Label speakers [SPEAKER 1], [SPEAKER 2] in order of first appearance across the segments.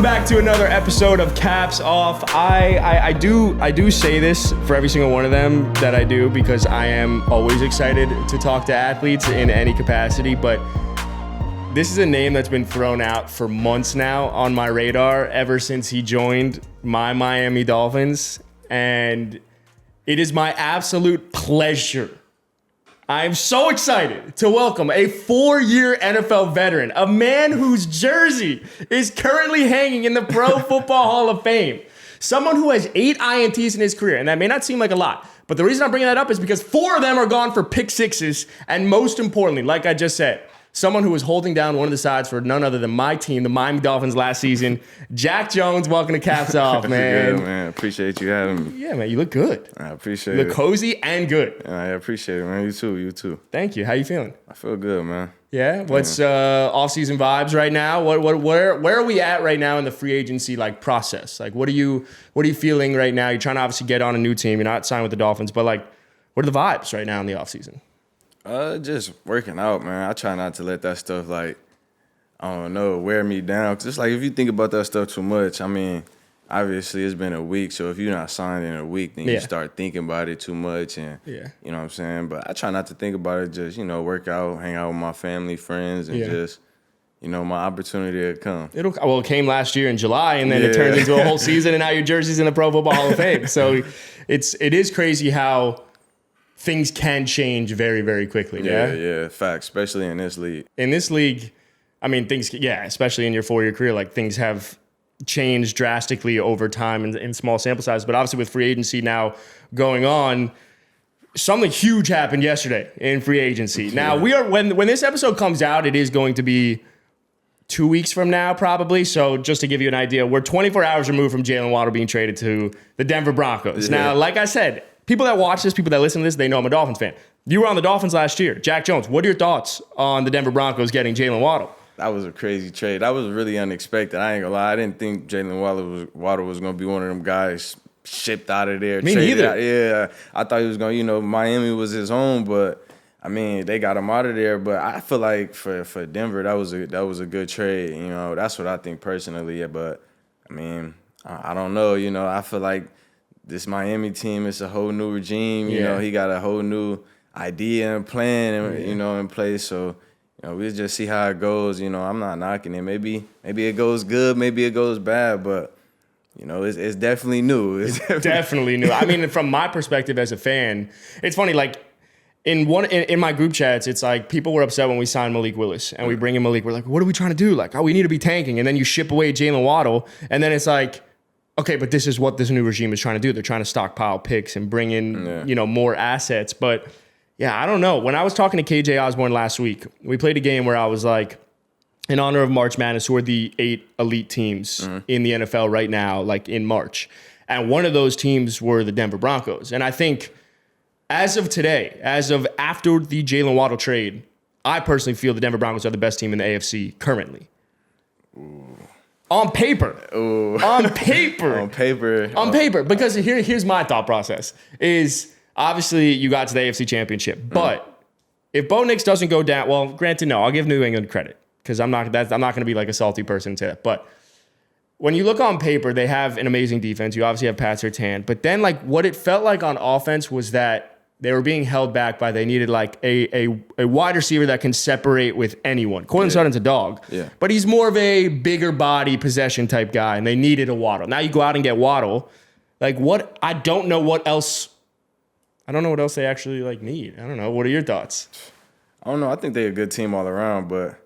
[SPEAKER 1] back to another episode of Caps Off. I do say this for every single one of them that I do because I am always excited to talk to athletes in any capacity, but this is a name that's been thrown out for months now on my radar ever since he joined my Miami Dolphins, and it is my absolute pleasure. I'm so excited to welcome a 4-year NFL veteran, a man whose jersey is currently hanging in the Pro Football Hall of Fame. Someone who has 8 INTs in his career, and that may not seem like a lot, but the reason I'm bringing that up is because 4 of them are gone for pick sixes, and most importantly, like I just said, someone who was holding down one of the sides for none other than my team, the Miami Dolphins last season. Jack Jones, welcome to Caps Off, man.
[SPEAKER 2] Good, man. Appreciate you having me.
[SPEAKER 1] Yeah, man, you look good.
[SPEAKER 2] I appreciate it.
[SPEAKER 1] You look cozy and good.
[SPEAKER 2] I appreciate it, man. You too.
[SPEAKER 1] Thank you. How you feeling?
[SPEAKER 2] I feel good, man.
[SPEAKER 1] Yeah? What's off-season vibes right now? Where are we at right now in the free agency process? What are you feeling right now? You're trying to obviously get on a new team. You're not signed with the Dolphins, but what are the vibes right now in the off-season?
[SPEAKER 2] Just working out, man. I try not to let that stuff, I don't know, wear me down. Cause it's if you think about that stuff too much, I mean, obviously it's been a week. So if you're not signed in a week, then you start thinking about it too much. And, you know what I'm saying? But I try not to think about it. Just, work out, hang out with my family, friends, and just, my opportunity to come.
[SPEAKER 1] It came last year in July, and then it turned into a whole season, and now your jersey's in the Pro Football Hall of Fame. So it is crazy how things can change very, very quickly.
[SPEAKER 2] Yeah, facts, especially in this league.
[SPEAKER 1] In this league, I mean, especially in your 4-year career, things have changed drastically over time in small sample size. But obviously with free agency now going on, something huge happened yesterday in free agency. Now, when this episode comes out, it is going to be 2 weeks from now, probably. So just to give you an idea, we're 24 hours removed from Jaylen Waddle being traded to the Denver Broncos.
[SPEAKER 2] Yeah.
[SPEAKER 1] Now, like I said, people that watch this, people that listen to this, they know I'm a Dolphins fan. You were on the Dolphins last year. Jack Jones, what are your thoughts on the Denver Broncos getting Jaylen Waddle?
[SPEAKER 2] That was a crazy trade. That was really unexpected. I ain't gonna lie. I didn't think Jaylen Waddle was gonna be one of them guys shipped out of there.
[SPEAKER 1] Me neither.
[SPEAKER 2] Yeah, I thought he was gonna, Miami was his home, but I mean, they got him out of there. But I feel like for Denver, that was a good trade. That's what I think personally. But I mean, I don't know. I feel like this Miami team is a whole new regime. He got a whole new idea and plan, in place. So, we'll just see how it goes. I'm not knocking it. Maybe it goes good. Maybe it goes bad. But, it's definitely new.
[SPEAKER 1] It's definitely new. I mean, from my perspective as a fan, it's funny. In my group chats, it's people were upset when we signed Malik Willis and we bring in Malik. We're like, what are we trying to do? We need to be tanking. And then you ship away Jaylen Waddle, and then it's okay, but this is what this new regime is trying to do. They're trying to stockpile picks and bring in, more assets. But, I don't know. When I was talking to KJ Osborne last week, we played a game where I was in honor of March Madness, who are the 8 elite teams in the NFL right now, in March. And one of those teams were the Denver Broncos. And I think as of today, as of after the Jaylen Waddle trade, I personally feel the Denver Broncos are the best team in the AFC currently.
[SPEAKER 2] Ooh.
[SPEAKER 1] On paper.
[SPEAKER 2] Ooh.
[SPEAKER 1] On paper.
[SPEAKER 2] On paper.
[SPEAKER 1] On paper. Because here's my thought process. Is obviously you got to the AFC Championship. But if Bo Nix doesn't go down, well, granted, no, I'll give New England credit. Because I'm not going to be a salty person and say that. But when you look on paper, they have an amazing defense. You obviously have Pat Surtain. But then what it felt like on offense was that they were being held back by they needed a wide receiver that can separate with anyone. Cortland Sutton's a dog, but he's more of a bigger body possession type guy, and they needed a Waddle. Now you go out and get Waddle. What? I don't know what else. I don't know what else they actually need. I don't know. What are your thoughts?
[SPEAKER 2] I don't know. I think they're a good team all around, but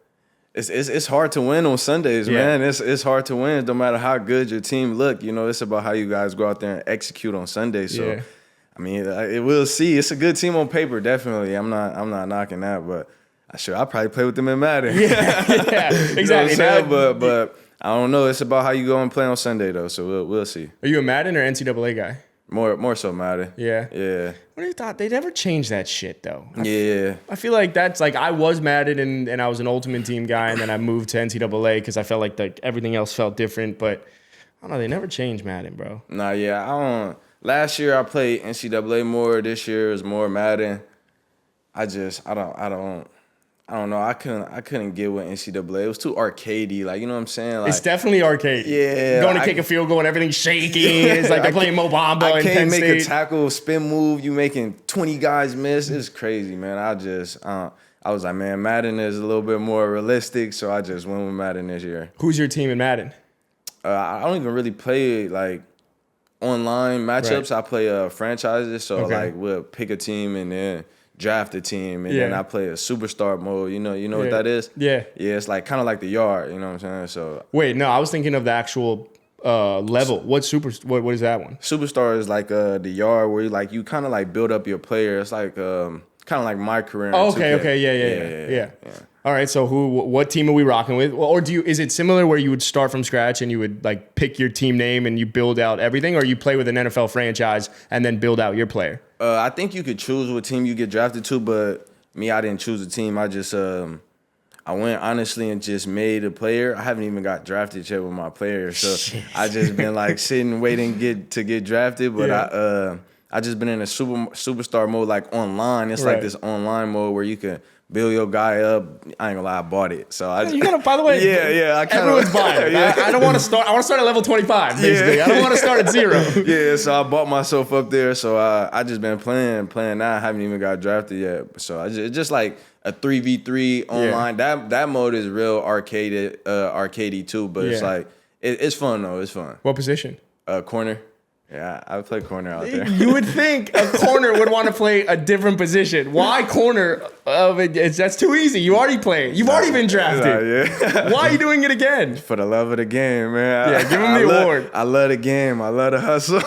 [SPEAKER 2] it's hard to win on Sundays, man. It's hard to win no matter how good your team look. It's about how you guys go out there and execute on Sundays. So. Yeah. I mean, we'll see. It's a good team on paper, definitely. I'm not knocking that, but I'll probably play with them in Madden.
[SPEAKER 1] Yeah, exactly.
[SPEAKER 2] But I don't know. It's about how you go and play on Sunday, though. So we'll see.
[SPEAKER 1] Are you a Madden or NCAA guy?
[SPEAKER 2] More so Madden.
[SPEAKER 1] Yeah.
[SPEAKER 2] Yeah.
[SPEAKER 1] What do you thought? They never changed that shit, though. I feel like that's I was Madden and I was an Ultimate Team guy, and then I moved to NCAA because I felt like everything else felt different. But I don't know. They never changed Madden, bro.
[SPEAKER 2] Nah, yeah. I don't. Last year I played NCAA more. This year is more Madden. I don't I don't know. I couldn't get with NCAA. It was too arcadey. Like, you know what I'm saying? Like,
[SPEAKER 1] it's definitely arcade.
[SPEAKER 2] Yeah.
[SPEAKER 1] Going to kick a field goal and everything's shaking. It's like they're playing Mo Bamba
[SPEAKER 2] I
[SPEAKER 1] in
[SPEAKER 2] can't
[SPEAKER 1] Penn
[SPEAKER 2] make
[SPEAKER 1] State.
[SPEAKER 2] a tackle, spin move. You making 20 guys miss. It's crazy, man. I was like, man, Madden is a little bit more realistic, so I just went with Madden this year.
[SPEAKER 1] Who's your team in Madden?
[SPEAKER 2] I don't even really play like online matchups. Right. I play franchises, so like we'll pick a team and then draft a team, and then I play a superstar mode. You know what that is? Yeah, it's like kind of like the yard. You know what I'm saying? So
[SPEAKER 1] wait, no, I was thinking of the actual level. What is that one?
[SPEAKER 2] Superstar is like the yard where you kind of like build up your player. It's like kind of like my career.
[SPEAKER 1] Oh, okay, yeah. All right, so what team are we rocking with? Or is it similar where you would start from scratch and you would like pick your team name and you build out everything, or you play with an NFL franchise and then build out your player?
[SPEAKER 2] I think you could choose what team you get drafted to, but me, I didn't choose a team. I just I went honestly and just made a player. I haven't even got drafted yet with my player, so I just been like sitting waiting to get drafted. But I just been in a superstar mode like online. It's like this online mode where you can build your guy up. I ain't gonna lie, I bought it. So
[SPEAKER 1] you gotta, by the way, everyone's buying. I don't want to start. I want to start at level 25. Basically, I don't want to start at 0.
[SPEAKER 2] Yeah, so I bought myself up there. So I just been playing now. I haven't even got drafted yet. So it's just like a 3v3 online. That mode is real arcadey too. But it's like it's fun though. It's fun.
[SPEAKER 1] What position?
[SPEAKER 2] Corner. Yeah, I would play corner out there.
[SPEAKER 1] You would think a corner would want to play a different position. Why corner? That's too easy. You already play. You've already been drafted. Why are you doing it again?
[SPEAKER 2] For the love of the game, man.
[SPEAKER 1] Yeah, give him the award.
[SPEAKER 2] I love the game. I love the hustle.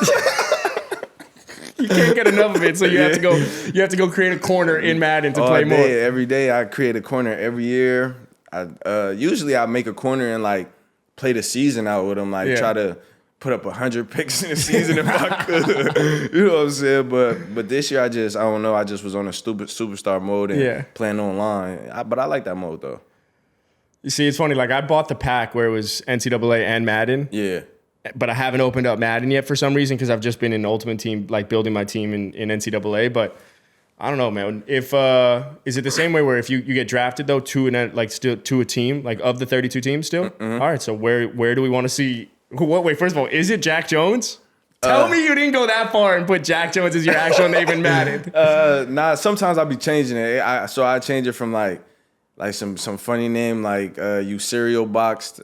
[SPEAKER 1] You can't get enough of it, so you have to go. You have to go create a corner in Madden to play more.
[SPEAKER 2] Every day, I create a corner every year. Usually I make a corner and like play the season out with them. Like try to put up 100 picks in the season if I could. You know what I'm saying? But this year I don't know. I just was on a stupid superstar mode and playing online. But I like that mode though.
[SPEAKER 1] You see, it's funny. Like I bought the pack where it was NCAA and Madden.
[SPEAKER 2] Yeah.
[SPEAKER 1] But I haven't opened up Madden yet for some reason because I've just been in Ultimate Team, like building my team in NCAA. But I don't know, man. If is it the same way where if you get drafted though to a team like of the 32 teams still? Mm-hmm. All right. So where do we want to see? Wait, first of all, is it Jack Jones? Tell me you didn't go that far and put Jack Jones as your actual name in Madden.
[SPEAKER 2] Nah, sometimes I'll be changing it. So I change it from like some funny name like you cereal boxed.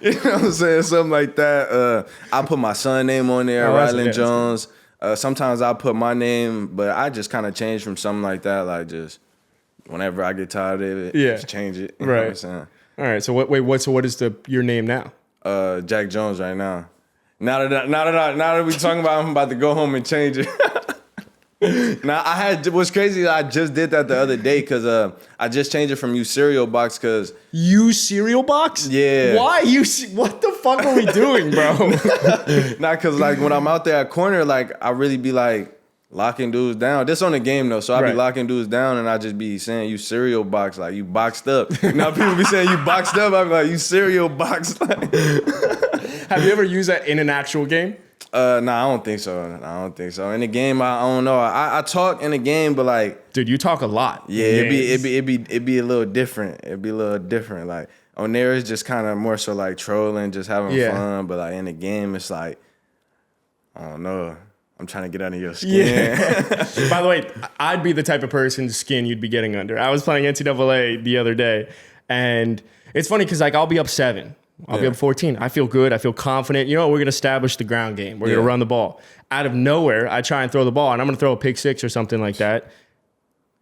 [SPEAKER 2] You know what I'm saying? Something like that. I put my son name on there, Rylan Jones. Sometimes I'll put my name, but I just kind of change from something like that. Like just whenever I get tired of it, just change it. You know what I'm saying?
[SPEAKER 1] All right. So what is your name now?
[SPEAKER 2] Jack Jones right now. Now that we talking about, I'm about to go home and change it. Now what's crazy. I just did that the other day because I just changed it from you cereal box because
[SPEAKER 1] you cereal box.
[SPEAKER 2] Yeah.
[SPEAKER 1] Why you? What the fuck are we doing, bro?
[SPEAKER 2] Not because like when I'm out there at corner, like I really be like locking dudes down. This on the game though, so I be locking dudes down and I just be saying you cereal box, like you boxed up. Now people be saying you boxed up. I be like you cereal box.
[SPEAKER 1] Have you ever used that in an actual game?
[SPEAKER 2] I don't think so. In the game, I don't know. I talk in the game, but like,
[SPEAKER 1] dude, you talk a lot.
[SPEAKER 2] Yeah, it'd be a little different. It'd be a little different. Like on there, it's just kind of more so like trolling, just having fun. But like in the game, it's like, I don't know. I'm trying to get under your skin. Yeah.
[SPEAKER 1] By the way, I'd be the type of person's skin you'd be getting under. I was playing NCAA the other day, and it's funny because like I'll be up 7. I'll be up 14. I feel good. I feel confident. You know what? We're going to establish the ground game. We're going to run the ball. Out of nowhere, I try and throw the ball, and I'm going to throw a pick 6 or something like that.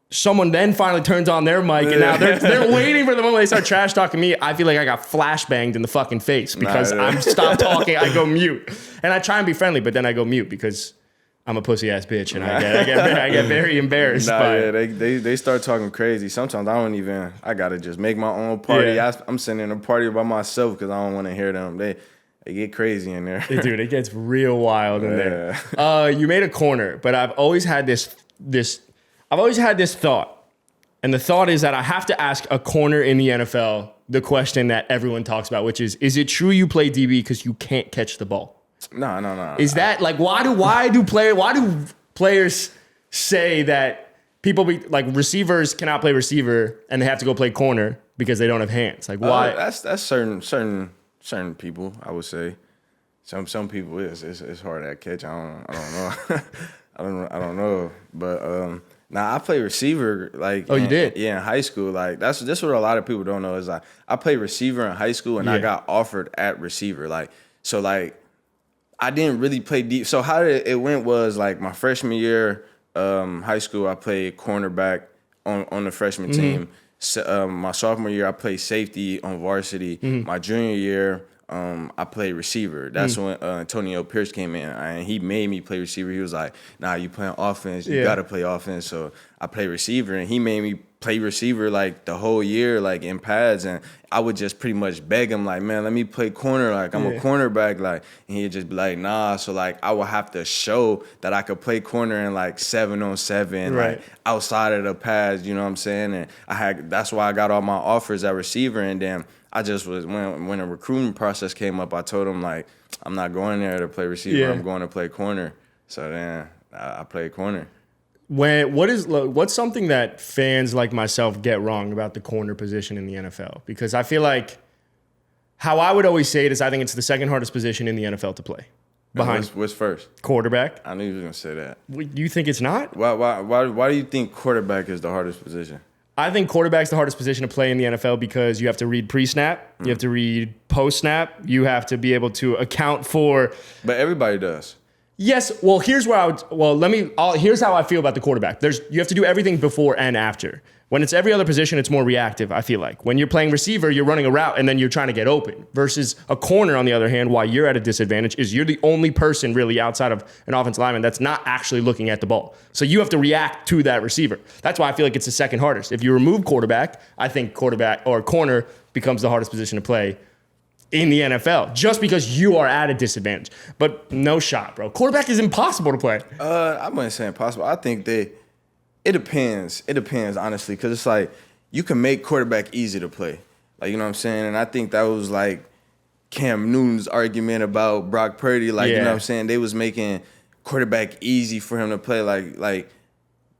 [SPEAKER 1] Someone then finally turns on their mic, and now they're waiting for the moment they start trash talking me. I feel like I got flashbanged in the fucking face because I'm stopped talking. I go mute. And I try and be friendly, but then I go mute because I'm a pussy ass bitch, and I get very embarrassed.
[SPEAKER 2] They start talking crazy. Sometimes I gotta just make my own party. Yeah. I'm sitting in a party by myself because I don't want to hear them. They get crazy in there.
[SPEAKER 1] Dude, it gets real wild in there. You made a corner, but I've always had this thought, and the thought is that I have to ask a corner in the NFL the question that everyone talks about, which is it true you play DB because you can't catch the ball? No. Is that like why do players say that people be like receivers cannot play receiver and they have to go play corner because they don't have hands. Like why?
[SPEAKER 2] That's certain people, I would say. Some people it's hard at catch. I don't know. I don't know. But I play receiver like
[SPEAKER 1] you did?
[SPEAKER 2] Yeah, in high school. Like this what a lot of people don't know is like I played receiver in high school and I got offered at receiver. Like so like I didn't really play deep. So how it went was like my freshman year, high school, I played cornerback on the freshman team. So, my sophomore year, I played safety on varsity. My junior year, I played receiver. That's when Antonio Pierce came in, and he made me play receiver. He was like, "Nah, you playing offense. You got to play offense." So I played receiver, and he made me play receiver like the whole year, like in pads. And I would just pretty much beg him, like, "Man, let me play corner. Like I'm a cornerback." Like, and he'd just be like, "Nah." So like I would have to show that I could play corner in like 7-on-7, like outside of the pads. You know what I'm saying? And that's why I got all my offers at receiver, and then. I just was when a recruiting process came up, I told him like I'm not going there to play receiver. I'm going to play corner. So then I played corner.
[SPEAKER 1] What's something that fans like myself get wrong about the corner position in the NFL? Because I feel like how I would always say it is I think it's the second hardest position in the NFL to play. Behind
[SPEAKER 2] what's first?
[SPEAKER 1] Quarterback.
[SPEAKER 2] I knew you were gonna say that.
[SPEAKER 1] You think it's not?
[SPEAKER 2] Why do you think quarterback is the hardest position?
[SPEAKER 1] I think quarterback's the hardest position to play in the NFL because you have to read pre-snap, you have to read post-snap, you have to be able to account for.
[SPEAKER 2] But everybody does.
[SPEAKER 1] Yes. Well, here's how I feel about the quarterback. You have to do everything before and after. When it's every other position, it's more reactive, I feel like. When you're playing receiver, you're running a route and then you're trying to get open. Versus a corner, on the other hand, why you're at a disadvantage is you're the only person really outside of an offensive lineman that's not actually looking at the ball. So you have to react to that receiver. That's why I feel like it's the second hardest. If you remove quarterback, I think quarterback or corner becomes the hardest position to play in the NFL, just because you are at a disadvantage. But no shot, bro. Quarterback is impossible to play.
[SPEAKER 2] I wouldn't say impossible. I think it depends. It depends, honestly, because it's like you can make quarterback easy to play. Like, you know what I'm saying? And I think that was like Cam Newton's argument about Brock Purdy. Like, you know what I'm saying? They was making quarterback easy for him to play. Like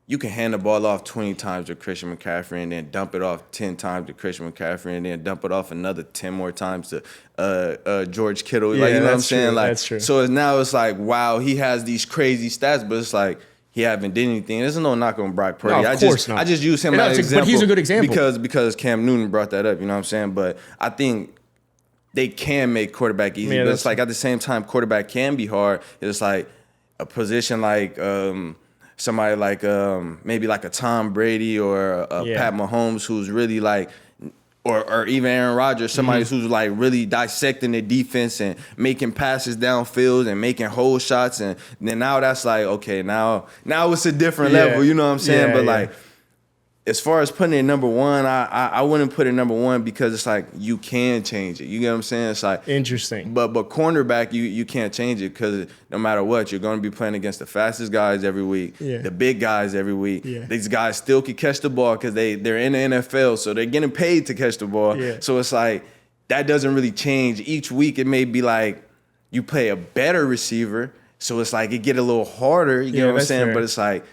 [SPEAKER 2] you can hand the ball off 20 times to Christian McCaffrey and then dump it off 10 times to Christian McCaffrey and then dump it off another 10 more times to George Kittle. Like, you know what I'm saying? Like,
[SPEAKER 1] that's true.
[SPEAKER 2] So now it's like, wow, he has these crazy stats, but it's like, he haven't did anything. There's no knock on Brock Purdy.
[SPEAKER 1] No, of course not.
[SPEAKER 2] I just use him as an example.
[SPEAKER 1] But he's a good example.
[SPEAKER 2] Because Cam Newton brought that up, you know what I'm saying? But I think they can make quarterback easy. But it's like at the same time, quarterback can be hard. It's like a position like somebody like maybe like a Tom Brady or a Pat Mahomes who's really like or even Aaron Rodgers, somebody who's like really dissecting the defense and making passes downfield and making hole shots, and then now that's like, okay, now it's a different level, you know what I'm saying? But like, as far as putting it number one, I wouldn't put it number one because it's like you can change it. You get what I'm saying? It's like
[SPEAKER 1] interesting.
[SPEAKER 2] But cornerback, you can't change it because no matter what, you're going to be playing against the fastest guys every week, the big guys every week. These guys still can catch the ball because they're in the NFL, so they're getting paid to catch the ball. So it's like that doesn't really change. Each week it may be like you play a better receiver, so it's like it get a little harder. You get what I'm saying? Fair. But it's like,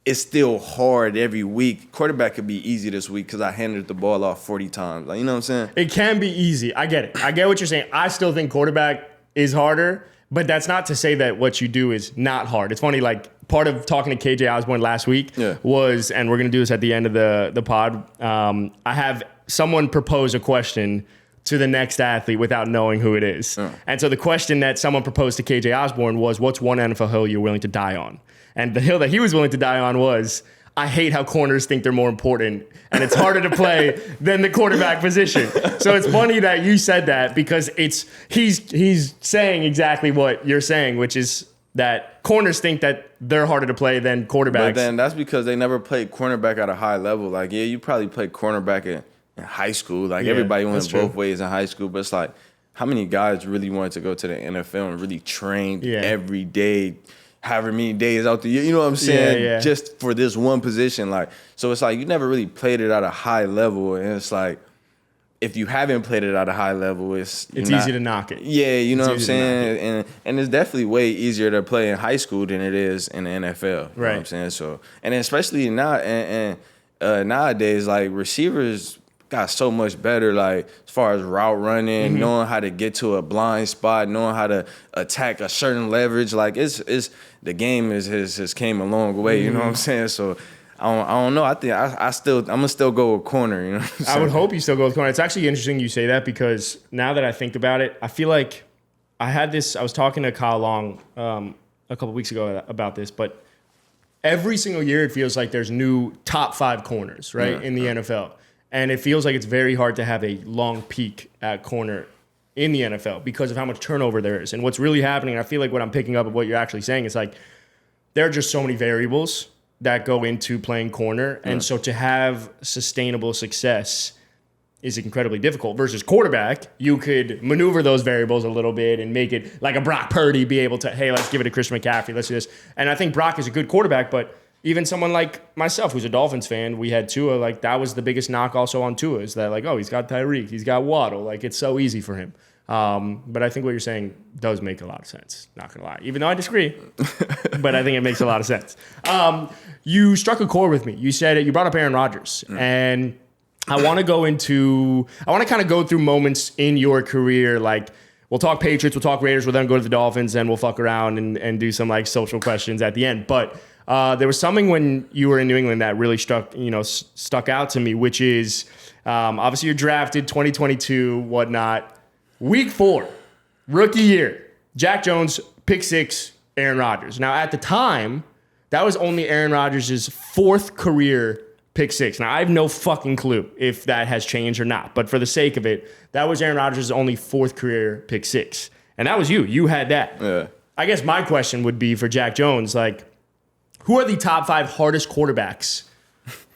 [SPEAKER 2] it's still hard every week. Quarterback could be easy this week because I handed the ball off 40 times. Like, you know what I'm saying?
[SPEAKER 1] It can be easy. I get it. I get what you're saying. I still think quarterback is harder, but that's not to say that what you do is not hard. It's funny, like, part of talking to KJ Osborne last week was, and we're going to do this at the end of the pod, I have someone propose a question to the next athlete without knowing who it is. And so the question that someone proposed to KJ Osborne was, what's one NFL hill you're willing to die on? And the hill that he was willing to die on was, I hate how corners think they're more important, and it's harder to play than the quarterback position. So it's funny that you said that because he's saying exactly what you're saying, which is that corners think that they're harder to play than quarterbacks.
[SPEAKER 2] But then that's because they never played cornerback at a high level. Like, you probably played cornerback in high school. Like, everybody went both ways in high school. But it's like, how many guys really wanted to go to the NFL and really train every day, however many days out the year, you know what I'm saying? Just for this one position. Like, so it's like you never really played it at a high level, and it's like if you haven't played it at a high level, it's
[SPEAKER 1] easy to knock it.
[SPEAKER 2] Yeah, you know what I'm saying? And it's definitely way easier to play in high school than it is in the NFL. You know what I'm saying? So, and especially now, nowadays, like receivers got so much better, like as far as route running, knowing how to get to a blind spot, knowing how to attack a certain leverage. Like it's the game has came a long way. You know what I'm saying? So I don't know. I think I'm gonna still go with corner. You know what I'm saying?
[SPEAKER 1] I would hope you still go with corner. It's actually interesting you say that because now that I think about it, I feel like I was talking to Kyle Long a couple weeks ago about this, but every single year it feels like there's new top 5 corners, right, in the NFL. And it feels like it's very hard to have a long peak at corner in the NFL because of how much turnover there is. And what's really happening, I feel like what I'm picking up of what you're actually saying is like there are just so many variables that go into playing corner. And so to have sustainable success is incredibly difficult. Versus quarterback, you could maneuver those variables a little bit and make it like a Brock Purdy, be able to, hey, let's give it to Christian McCaffrey, let's do this. And I think Brock is a good quarterback, but even someone like myself, who's a Dolphins fan, we had Tua. Like that was the biggest knock also on Tua is that like, oh, he's got Tyreek, he's got Waddle. Like it's so easy for him. But I think what you're saying does make a lot of sense. Not gonna lie, even though I disagree, but I think it makes a lot of sense. You struck a chord with me. You said you brought up Aaron Rodgers, and I want to kind of go through moments in your career. Like we'll talk Patriots, we'll talk Raiders, we'll then go to the Dolphins, and we'll fuck around and do some like social questions at the end. But there was something when you were in New England that really stuck out to me, which is obviously you're drafted 2022, whatnot. Week 4, rookie year, Jack Jones, pick 6, Aaron Rodgers. Now at the time, that was only Aaron Rodgers' 4th career pick 6. Now I have no fucking clue if that has changed or not, but for the sake of it, that was Aaron Rodgers' only 4th career pick 6. And that was you. You had that.
[SPEAKER 2] Yeah.
[SPEAKER 1] I guess my question would be for Jack Jones, like, who are the top 5 hardest quarterbacks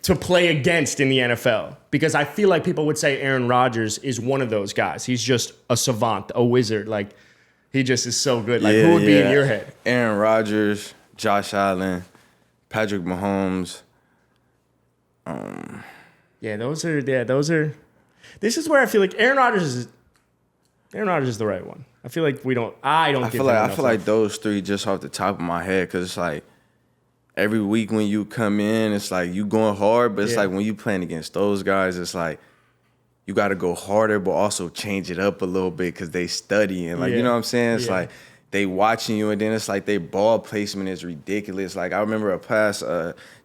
[SPEAKER 1] to play against in the NFL? Because I feel like people would say Aaron Rodgers is one of those guys. He's just a savant, a wizard. Like, he just is so good. Like, who would be in your head?
[SPEAKER 2] Aaron Rodgers, Josh Allen, Patrick Mahomes.
[SPEAKER 1] Those are. This is where I feel like Aaron Rodgers is the right one. I feel like I feel
[SPEAKER 2] like those 3 just off the top of my head, because it's like, every week when you come in, it's like you going hard, but it's like when you playing against those guys, it's like you got to go harder, but also change it up a little bit because they studying. Like, you know what I'm saying? It's like they watching you, and then it's like they ball placement is ridiculous. Like I remember a pass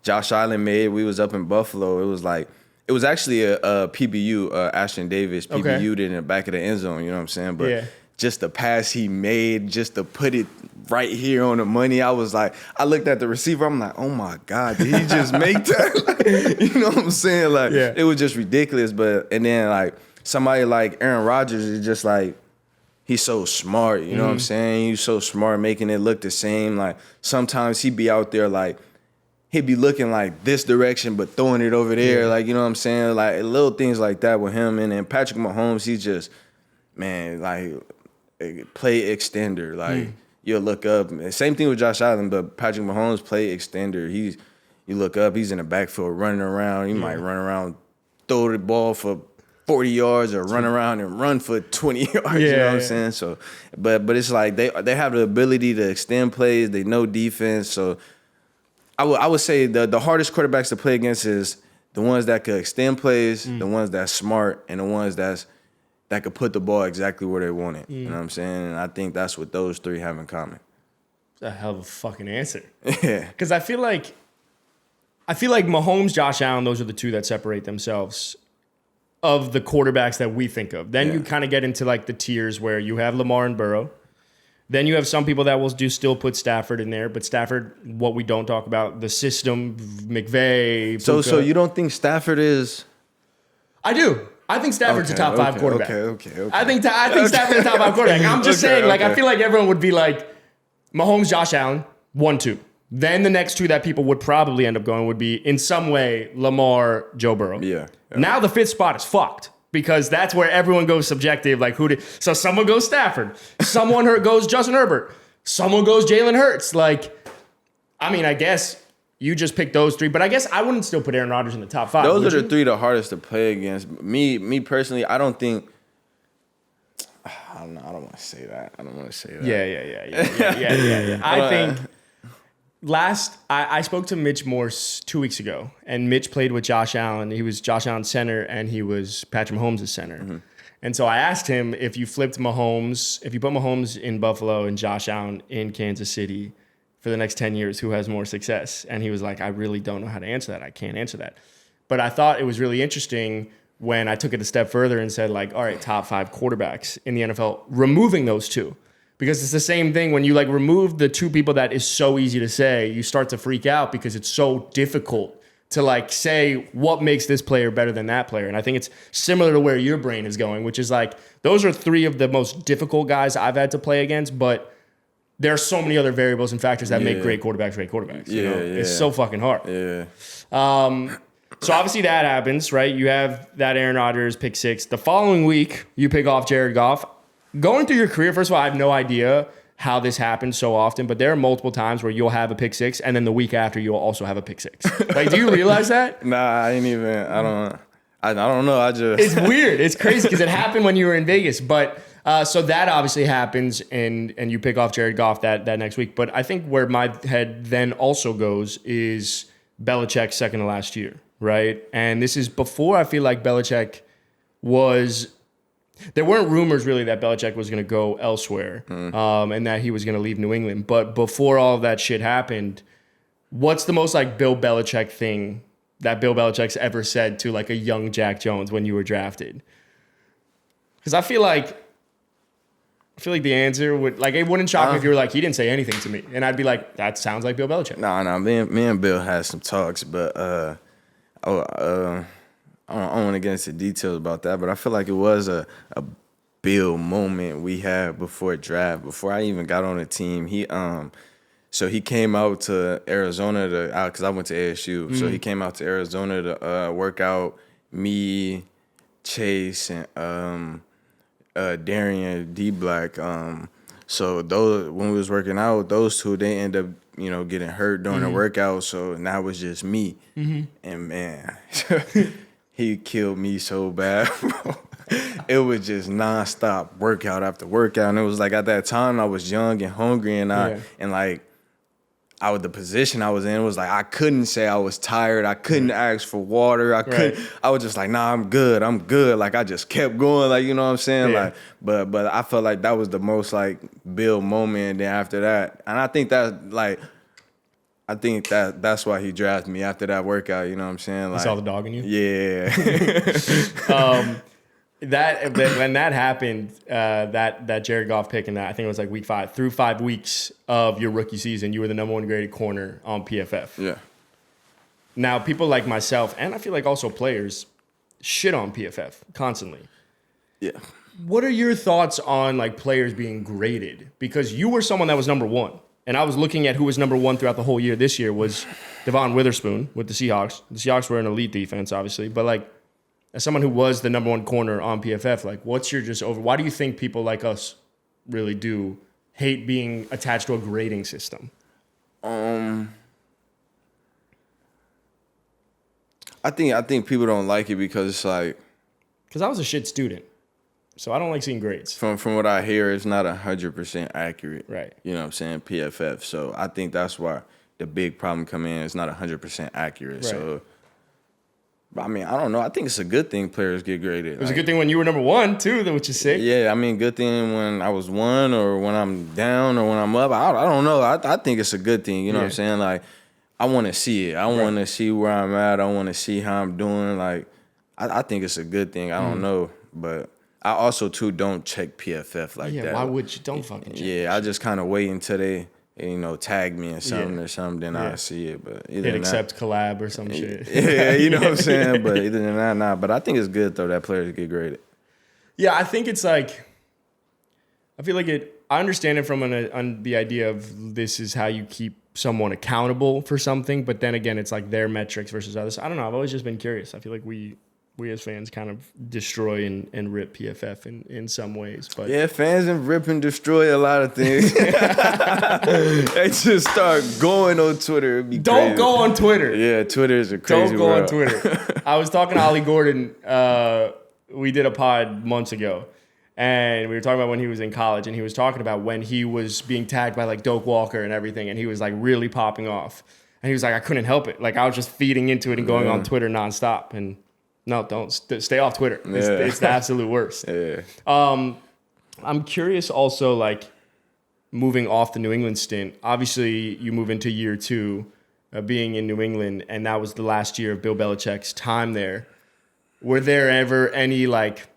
[SPEAKER 2] Josh Allen made. We was up in Buffalo. It was actually a PBU, Ashton Davis PBU'd it in the back of the end zone. You know what I'm saying? But just the pass he made, just to put it right here on the money, I was like, I looked at the receiver, I'm like, oh my God, did he just make that? You know what I'm saying? Like, it was just ridiculous. And then like somebody like Aaron Rodgers is just like, he's so smart, you know what I'm saying? He's so smart, making it look the same. Like sometimes he'd be out there like, he'd be looking like this direction, but throwing it over there. Like, you know what I'm saying? Like little things like that with him. And then Patrick Mahomes, he's just, man, like, play extender. Like you'll look up. Same thing with Josh Allen, but Patrick Mahomes play extender. You look up, he's in the backfield running around. He might run around, throw the ball for 40 yards or run around and run for 20 yards. You know what I'm saying? So, but it's like they have the ability to extend plays. They know defense. So I would say the hardest quarterbacks to play against is the ones that could extend plays, the ones that's smart, and the ones that could put the ball exactly where they want it. You know what I'm saying? And I think that's what those 3 have in common.
[SPEAKER 1] It's a hell of a fucking answer.
[SPEAKER 2] Yeah.
[SPEAKER 1] Because I feel like Mahomes, Josh Allen, those are the 2 that separate themselves of the quarterbacks that we think of. Then you kind of get into like the tiers where you have Lamar and Burrow. Then you have some people that will still put Stafford in there, but Stafford, what we don't talk about, the system, McVay.
[SPEAKER 2] So you don't think Stafford is?
[SPEAKER 1] I do. I think Stafford's a top 5 quarterback.
[SPEAKER 2] Okay.
[SPEAKER 1] I think Stafford's a top 5 quarterback. I'm just saying, like, I feel like everyone would be like, Mahomes, Josh Allen, 1, 2. Then the next 2 that people would probably end up going would be, in some way, Lamar, Joe Burrow.
[SPEAKER 2] Yeah.
[SPEAKER 1] Now the 5th spot is fucked because that's where everyone goes subjective. Like, so someone goes Stafford. Someone goes Justin Herbert. Someone goes Jalen Hurts. Like, I mean, I guess you just picked those 3. But I guess I wouldn't still put Aaron Rodgers in the top 5.
[SPEAKER 2] Those are the 3 the hardest to play against. Me personally, I don't think. I don't know. I don't want to say that.
[SPEAKER 1] Yeah. I think I spoke to Mitch Morse 2 weeks ago, and Mitch played with Josh Allen. He was Josh Allen's center, and he was Patrick Mahomes' center. Mm-hmm. And so I asked him if you put Mahomes in Buffalo and Josh Allen in Kansas City for the next 10 years, who has more success? And he was like, I really don't know how to answer that. I can't answer that. But I thought it was really interesting when I took it a step further and said, like, all right, top 5 quarterbacks in the NFL, removing those 2. Because it's the same thing when you like remove the 2 people that is so easy to say, you start to freak out because it's so difficult to like say what makes this player better than that player. And I think it's similar to where your brain is going, which is like, those are 3 of the most difficult guys I've had to play against, but there are so many other variables and factors that make great quarterbacks. You know? It's so fucking hard.
[SPEAKER 2] Yeah.
[SPEAKER 1] So obviously that happens, right? You have that Aaron Rodgers pick 6. The following week, you pick off Jared Goff. Going through your career, first of all, I have no idea how this happens so often, but there are multiple times where you'll have a pick 6, and then the week after you'll also have a pick 6. Like, do you realize that?
[SPEAKER 2] Nah, I ain't even. I don't know.
[SPEAKER 1] It's weird. It's crazy because it happened when you were in Vegas, but so that obviously happens, and you pick off Jared Goff that next week. But I think where my head then also goes is Belichick's second to last year, right? And this is before I feel like Belichick was. There weren't rumors really that Belichick was going to go elsewhere and that he was going to leave New England. But before all of that shit happened, what's the most like Bill Belichick thing that Bill Belichick's ever said to like a young Jack Jones when you were drafted? Because I feel like the answer would like it wouldn't shock me if you were like, he didn't say anything to me, and I'd be like, that sounds like Bill Belichick.
[SPEAKER 2] Nah. Me and Bill had some talks, but I don't want to get into details about that, but I feel like it was a Bill moment we had before draft, before I even got on the team. So he came out to Arizona because I went to ASU. Mm-hmm. So he came out to Arizona to work out me, Chase, and Darian D Black. So those when we was working out, those 2 they end up getting hurt during the workout. So now it was just me, and man. He killed me so bad, bro. It was just nonstop workout after workout. And it was like at that time I was young and hungry and the position I was in was like I couldn't say I was tired. I couldn't ask for water. I was just like, nah, I'm good. Like I just kept going, like, you know what I'm saying? Yeah. Like but I felt like that was the most like Bill moment. And then after that, and I think that's why he drafted me after that workout. You know what I'm saying? Like,
[SPEAKER 1] he saw the dog in you?
[SPEAKER 2] Yeah.
[SPEAKER 1] When that happened, that Jared Goff pick, and I think it was like week 5, through 5 weeks of your rookie season, you were the number 1 graded corner on PFF.
[SPEAKER 2] Yeah.
[SPEAKER 1] Now, people like myself, and I feel like also players, shit on PFF constantly.
[SPEAKER 2] Yeah.
[SPEAKER 1] What are your thoughts on like players being graded? Because you were someone that was number 1. And I was looking at who was number 1 throughout the whole year. This year was Devon Witherspoon with the Seahawks. The Seahawks were an elite defense, obviously. But, like, as someone who was the number 1 corner on PFF, like, what's your why do you think people like us really do hate being attached to a grading system?
[SPEAKER 2] I think people don't like it because it's like...
[SPEAKER 1] Because I was a shit student. So I don't like seeing grades.
[SPEAKER 2] From what I hear, it's not 100% accurate.
[SPEAKER 1] Right.
[SPEAKER 2] You know what I'm saying? PFF. So I think that's why the big problem come in. It's not 100% accurate. Right. So, but I mean, I don't know. I think it's a good thing players get graded.
[SPEAKER 1] It was a good thing when you were number 1 too, which is sick.
[SPEAKER 2] Yeah, I mean, good thing when I was 1 or when I'm down or when I'm up. I don't know. I think it's a good thing. You know what I'm saying? Like, I want to see it. I want to see where I'm at. I want to see how I'm doing. Like, I think it's a good thing. I don't know, but. I also, too, don't check PFF like that.
[SPEAKER 1] Yeah, why would you? Don't fucking check.
[SPEAKER 2] Yeah, I just kind of wait until they, tag me in something or something, then I see it. But
[SPEAKER 1] hit accept collab or some shit.
[SPEAKER 2] Yeah, you know what I'm saying? But either than that, nah. But I think it's good, though, that players get graded.
[SPEAKER 1] Yeah, I think it's like, I feel like I understand it from on the idea of this is how you keep someone accountable for something. But then again, it's like their metrics versus others. I don't know. I've always just been curious. I feel like we we as fans kind of destroy and rip PFF in some ways. But
[SPEAKER 2] yeah, fans and rip and destroy a lot of things. They just start going on Twitter. It'd be
[SPEAKER 1] don't
[SPEAKER 2] crazy.
[SPEAKER 1] go on Twitter.
[SPEAKER 2] Yeah, Twitter is a crazy
[SPEAKER 1] Don't go
[SPEAKER 2] world.
[SPEAKER 1] on Twitter. I was talking to Ollie Gordon. We did a pod months ago, and we were talking about when he was in college, and he was talking about when he was being tagged by like Doak Walker and everything, and he was like really popping off. And he was like, I couldn't help it. Like I was just feeding into it and going on Twitter nonstop. And no, don't stay off Twitter. It's the absolute worst.
[SPEAKER 2] Yeah.
[SPEAKER 1] I'm curious also, like moving off the New England stint. Obviously, you move into year 2 being in New England, and that was the last year of Bill Belichick's time there. Were there ever any like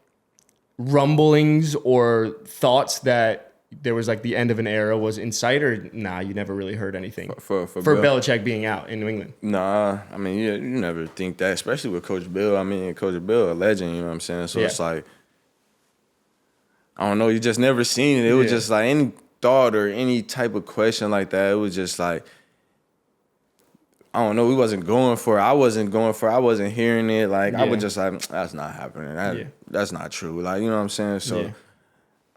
[SPEAKER 1] rumblings or thoughts that there was like the end of an era was in sight, or nah, you never really heard anything
[SPEAKER 2] For
[SPEAKER 1] Belichick being out in New England?
[SPEAKER 2] Nah, I mean, you never think that, especially with Coach Bill. I mean, Coach Bill, a legend, you know what I'm saying? So it's like, I don't know, you just never seen it. It was just like any thought or any type of question like that. It was just like, I don't know, we wasn't going for it. I wasn't going for it. I wasn't hearing it. Like, I was just like, that's not happening. That's not true. Like, you know what I'm saying? So,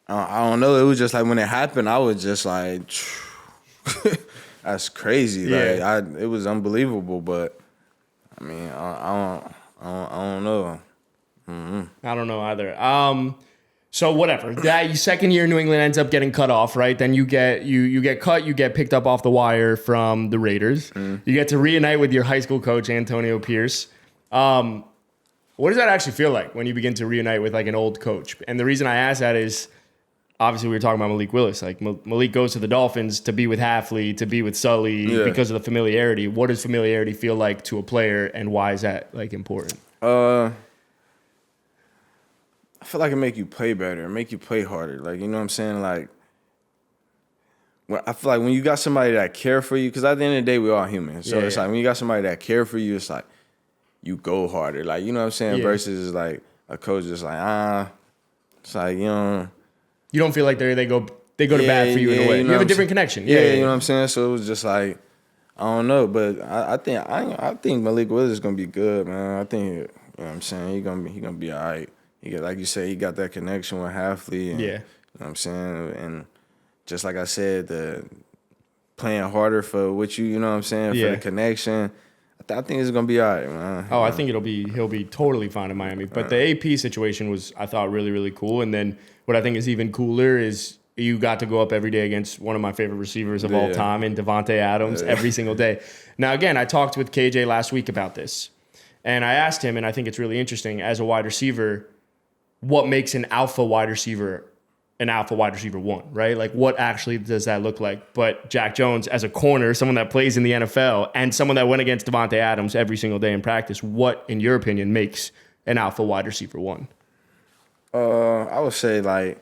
[SPEAKER 2] I don't know. It was just like when it happened, I was just like, that's crazy.
[SPEAKER 1] Yeah.
[SPEAKER 2] Like, it was unbelievable. But, I mean, I don't know. Mm-hmm.
[SPEAKER 1] I don't know either. So whatever. That second year New England ends up getting cut off, right? Then you get cut, you get picked up off the wire from the Raiders. You get to reunite with your high school coach, Antonio Pierce. What does that actually feel like when you begin to reunite with like an old coach? And the reason I ask that is obviously we were talking about Malik Willis. Like Malik goes to the Dolphins to be with Halfley, to be with Sully because of the familiarity. What does familiarity feel like to a player, and why is that like important?
[SPEAKER 2] I feel like it make you play better, make you play harder. Like, you know what I'm saying? Like, I feel like when you got somebody that care for you, because at the end of the day, we're all human. So it's like when you got somebody that care for you, it's like you go harder. Like, you know what I'm saying? Versus like a coach just like, it's like, you know.
[SPEAKER 1] You don't feel like they go to bat for you in a way. You have a different connection.
[SPEAKER 2] Yeah, you know what I'm saying? So it was just like, I don't know. But I think Malik Willis is going to be good, man. I think, you know what I'm saying? He gonna be all right. Like you said, he got that connection with Halfley. And, you know what I'm saying? And just like I said, the playing harder for what you know what I'm saying, for the connection. I think it's going to be all right, man.
[SPEAKER 1] Oh, I think he'll be totally fine in Miami. But the AP situation was, I thought, really, really cool. And then what I think is even cooler is you got to go up every day against one of my favorite receivers of all time in Davante Adams every single day. Now, again, I talked with KJ last week about this. And I asked him, and I think it's really interesting, as a wide receiver, what makes an alpha wide receiver 1, right? Like, what actually does that look like? But Jack Jones, as a corner, someone that plays in the NFL, and someone that went against Davante Adams every single day in practice, what, in your opinion, makes an alpha wide receiver 1?
[SPEAKER 2] I would say, like,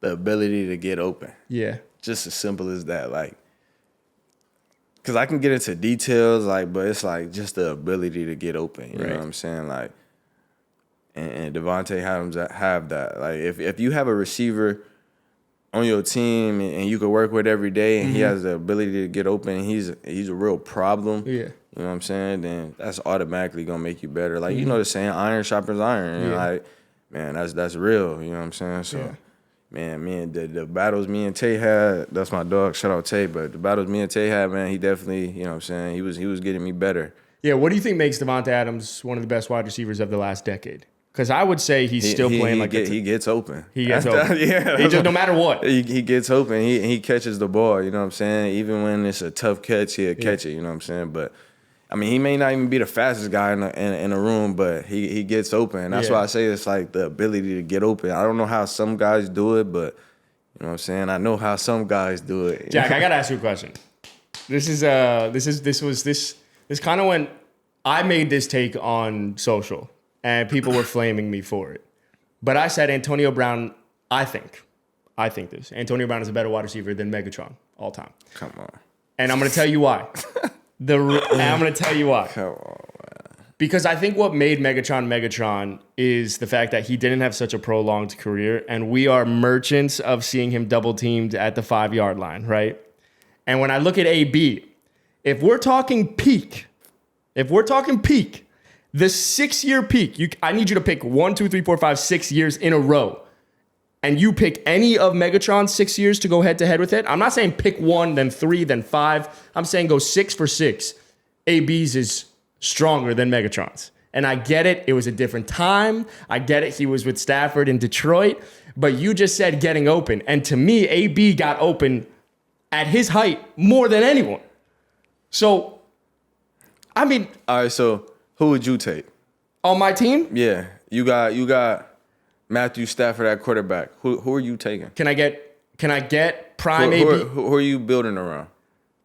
[SPEAKER 2] the ability to get open.
[SPEAKER 1] Yeah.
[SPEAKER 2] Just as simple as that. Like, because I can get into details, like, but it's like just the ability to get open. You know what I'm saying? Like, and Davante Adams have that. Like, if you have a receiver on your team and you can work with every day, and he has the ability to get open, and he's a real problem. Yeah. You know what I'm saying? Then that's automatically gonna make you better. Like, you know the saying, iron sharpens iron. And like, man, that's real. You know what I'm saying? So. Man, the battles me and Tay had, that's my dog, shout out Tay, but the battles me and Tay had, man, he definitely, you know what I'm saying, he was getting me better.
[SPEAKER 1] Yeah, what do you think makes Davante Adams one of the best wide receivers of the last decade? Because I would say he's still playing like
[SPEAKER 2] he gets open.
[SPEAKER 1] He gets open. He just, no matter what.
[SPEAKER 2] He gets open. He catches the ball, you know what I'm saying? Even when it's a tough catch, he'll catch it, you know what I'm saying? But, I mean, he may not even be the fastest guy in the room, but he gets open. That's why I say it's like the ability to get open. I don't know how some guys do it, but you know what I'm saying? I know how some guys do it.
[SPEAKER 1] Jack, I gotta ask you a question. This kind of when I made this take on social, and people were flaming me for it. But I said Antonio Brown, I think this. Antonio Brown is a better wide receiver than Megatron all time.
[SPEAKER 2] Come on.
[SPEAKER 1] And I'm gonna tell you why. I'm going to tell you why.
[SPEAKER 2] Come on, man.
[SPEAKER 1] Because I think what made Megatron is the fact that he didn't have such a prolonged career, and we are merchants of seeing him double teamed at the 5-yard line, right? And when I look at AB, if we're talking peak If we're talking peak, the 6-year peak, I need you to pick 1, 2, 3, 4, 5, 6 years in a row. And you pick any of Megatron's 6 years to go head to head with it. I'm not saying pick 1, then 3, then 5. I'm saying go 6 for 6. AB's is stronger than Megatron's. And I get it. It was a different time. I get it. He was with Stafford in Detroit. But you just said getting open. And to me, AB got open at his height more than anyone. So, I mean.
[SPEAKER 2] All right, so who would you take?
[SPEAKER 1] On my team?
[SPEAKER 2] Yeah. You got Matthew Stafford at quarterback. Who are you taking?
[SPEAKER 1] Can I get prime AB?
[SPEAKER 2] Who are you building around?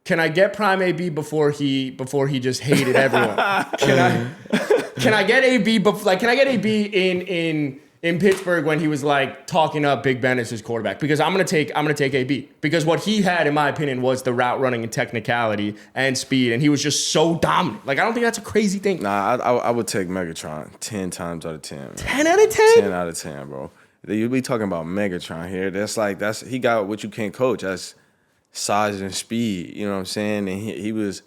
[SPEAKER 1] Can I get prime AB before he just hated everyone? Can I get AB? Can I get AB in Pittsburgh when he was like talking up Big Ben as his quarterback? Because I'm gonna take AB because what he had, in my opinion, was the route running and technicality and speed, and he was just so dominant. Like I don't think that's a crazy thing.
[SPEAKER 2] Nah, I would take Megatron 10 times out of 10. Man.
[SPEAKER 1] 10 out of 10.
[SPEAKER 2] 10 out of 10, bro. You be talking about Megatron here. That's he got what you can't coach. That's size and speed. You know what I'm saying? And he was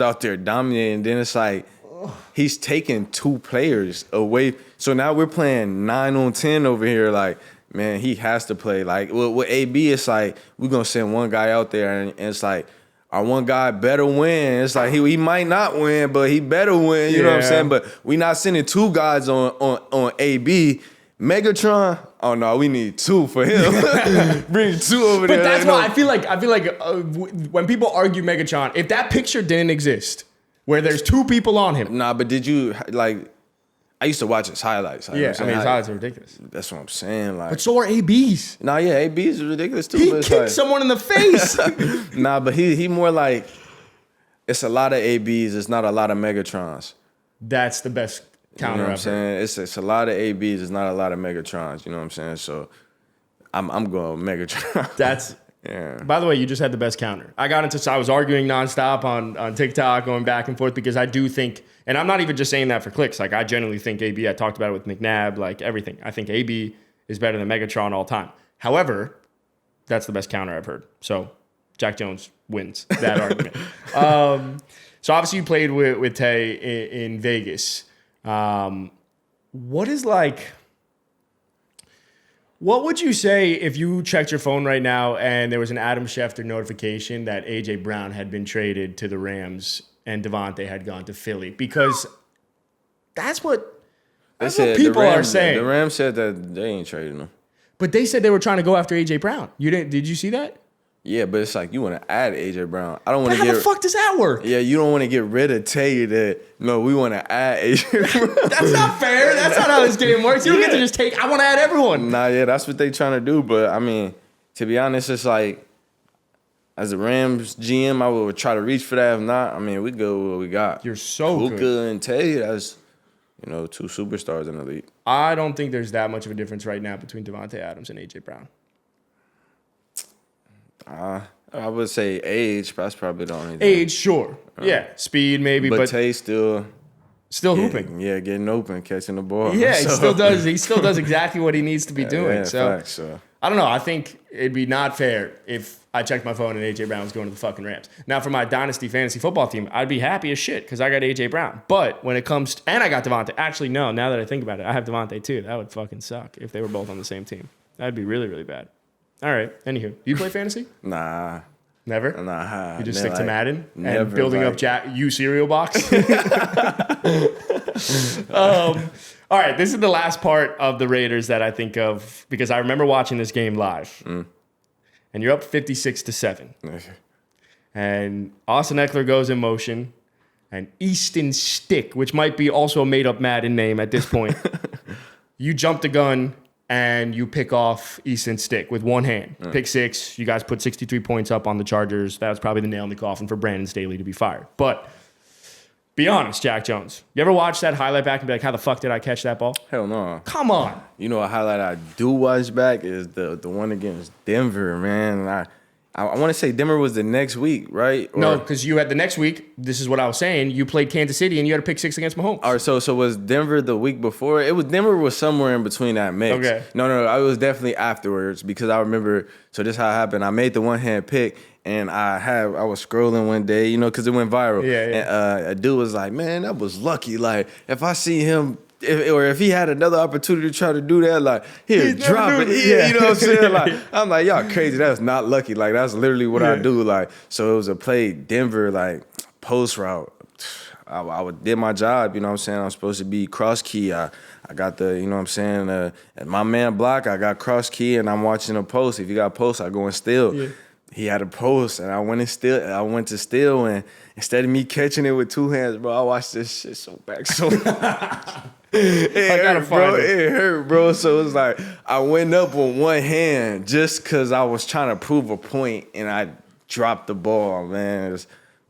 [SPEAKER 2] out there dominating. And then it's like he's taking 2 players away. So now we're playing 9 on 10 over here. Like, man, he has to play. Like with AB, it's like we're gonna send one guy out there, and it's like our one guy better win. It's like he might not win, but he better win. You know what I'm saying? But we not sending 2 guys on AB. Megatron, oh no, we need 2 for him. Bring 2 over there.
[SPEAKER 1] But that's why I feel like when people argue Megatron, if that picture didn't exist, where there's 2 people on him.
[SPEAKER 2] Nah, but did you like? I used to watch his highlights.
[SPEAKER 1] Yeah, I mean his highlights are ridiculous.
[SPEAKER 2] That's what I'm saying. Like,
[SPEAKER 1] but so are AB's.
[SPEAKER 2] Nah, yeah, AB's is ridiculous too.
[SPEAKER 1] He kicked someone in the face.
[SPEAKER 2] Nah, but he more like it's a lot of AB's. It's not a lot of Megatrons.
[SPEAKER 1] That's the best counter.
[SPEAKER 2] You know what I'm saying? It's a lot of AB's. It's not a lot of Megatrons. You know what I'm saying? So I'm going Megatron.
[SPEAKER 1] That's.
[SPEAKER 2] Yeah.
[SPEAKER 1] By the way, you just had the best counter. I was arguing nonstop on TikTok, going back and forth, because I do think, and I'm not even just saying that for clicks. Like I genuinely think AB. I talked about it with McNabb, like everything. I think AB is better than Megatron all time. However, that's the best counter I've heard. So Jack Jones wins that argument. So obviously you played with Tay in Vegas. What would you say if you checked your phone right now and there was an Adam Schefter notification that A.J. Brown had been traded to the Rams and Davante had gone to Philly? Because that's what people are saying.
[SPEAKER 2] The Rams said that they ain't trading him.
[SPEAKER 1] But they said they were trying to go after A.J. Brown. Did you see that?
[SPEAKER 2] Yeah, but it's like you want to add A.J. Brown. I don't want to get.
[SPEAKER 1] How the fuck does that work?
[SPEAKER 2] Yeah, you don't want to get rid of Tay. No, we want to add A.J. Brown.
[SPEAKER 1] That's not fair. That's not how this game works. You don't get to just take. I want to add everyone.
[SPEAKER 2] Nah, yeah, that's what they trying to do. But I mean, to be honest, it's like as a Rams GM, I would try to reach for that. If not, I mean, we go with what we got.
[SPEAKER 1] You're so
[SPEAKER 2] Luka
[SPEAKER 1] good.
[SPEAKER 2] and Tay, that's 2 superstars in the league.
[SPEAKER 1] I don't think there's that much of a difference right now between Davante Adams and A.J. Brown.
[SPEAKER 2] I would say age, but that's probably the only thing.
[SPEAKER 1] Age, sure. Yeah, speed maybe, but
[SPEAKER 2] Tay still
[SPEAKER 1] hooping.
[SPEAKER 2] Yeah, getting open, catching the ball.
[SPEAKER 1] Yeah, he still does. He still does exactly what he needs to be doing.
[SPEAKER 2] Yeah,
[SPEAKER 1] so
[SPEAKER 2] facts,
[SPEAKER 1] I don't know. I think it'd be not fair if I checked my phone and A.J. Brown was going to the fucking Rams. Now, for my dynasty fantasy football team, I'd be happy as shit because I got A.J. Brown. But when it comes to, and I got Davante. Actually, no. Now that I think about it, I have Davante too. That would fucking suck if they were both on the same team. That'd be really, really bad. All right. Anywho, do you play fantasy?
[SPEAKER 2] Nah.
[SPEAKER 1] Never?
[SPEAKER 2] Nah.
[SPEAKER 1] You just stick to Madden
[SPEAKER 2] never,
[SPEAKER 1] and building up U cereal box? All right, this is the last part of the Raiders that I think of because I remember watching this game live. And you're up 56-7. And Austin Eckler goes in motion. And Easton Stick, which might be also a made-up Madden name at this point, you jump the gun and you pick off Easton Stick with one hand. Pick 6. You guys put 63 points up on the Chargers. That was probably the nail in the coffin for Brandon Staley to be fired. But be honest, Jack Jones. You ever watch that highlight back and be like, how the fuck did I catch that ball?
[SPEAKER 2] Hell no.
[SPEAKER 1] Come on.
[SPEAKER 2] You know a highlight I do watch back is the one against Denver, man. I want to say Denver was the next week, right?
[SPEAKER 1] No, because you had the next week. This is what I was saying. You played Kansas City and you had a pick 6 against Mahomes.
[SPEAKER 2] All right, so was Denver the week before? Denver was somewhere in between that mix.
[SPEAKER 1] Okay.
[SPEAKER 2] No, I was definitely afterwards because I remember. So this is how it happened. I made the one hand pick. And I was scrolling one day, you know, because it went viral.
[SPEAKER 1] Yeah.
[SPEAKER 2] And a dude was like, man, that was lucky. Like, if I see him, if he had another opportunity to try to do that, like, he'll drop it. Yeah. You know what I'm saying? Like, I'm like, y'all crazy. That's not lucky. Like, that's literally what I do. Like, so it was a play, Denver, like, post route. I did my job, you know what I'm saying? I'm supposed to be cross key. I got the, you know what I'm saying? At my man block, I got cross key, and I'm watching a post. If you got post, I go and steal. Yeah. He had a post, and I went to steal, and instead of me catching it with 2 hands, bro, I watched this shit so back so it hurt, bro. So it was like I went up with 1 hand just because I was trying to prove a point, and I dropped the ball, man.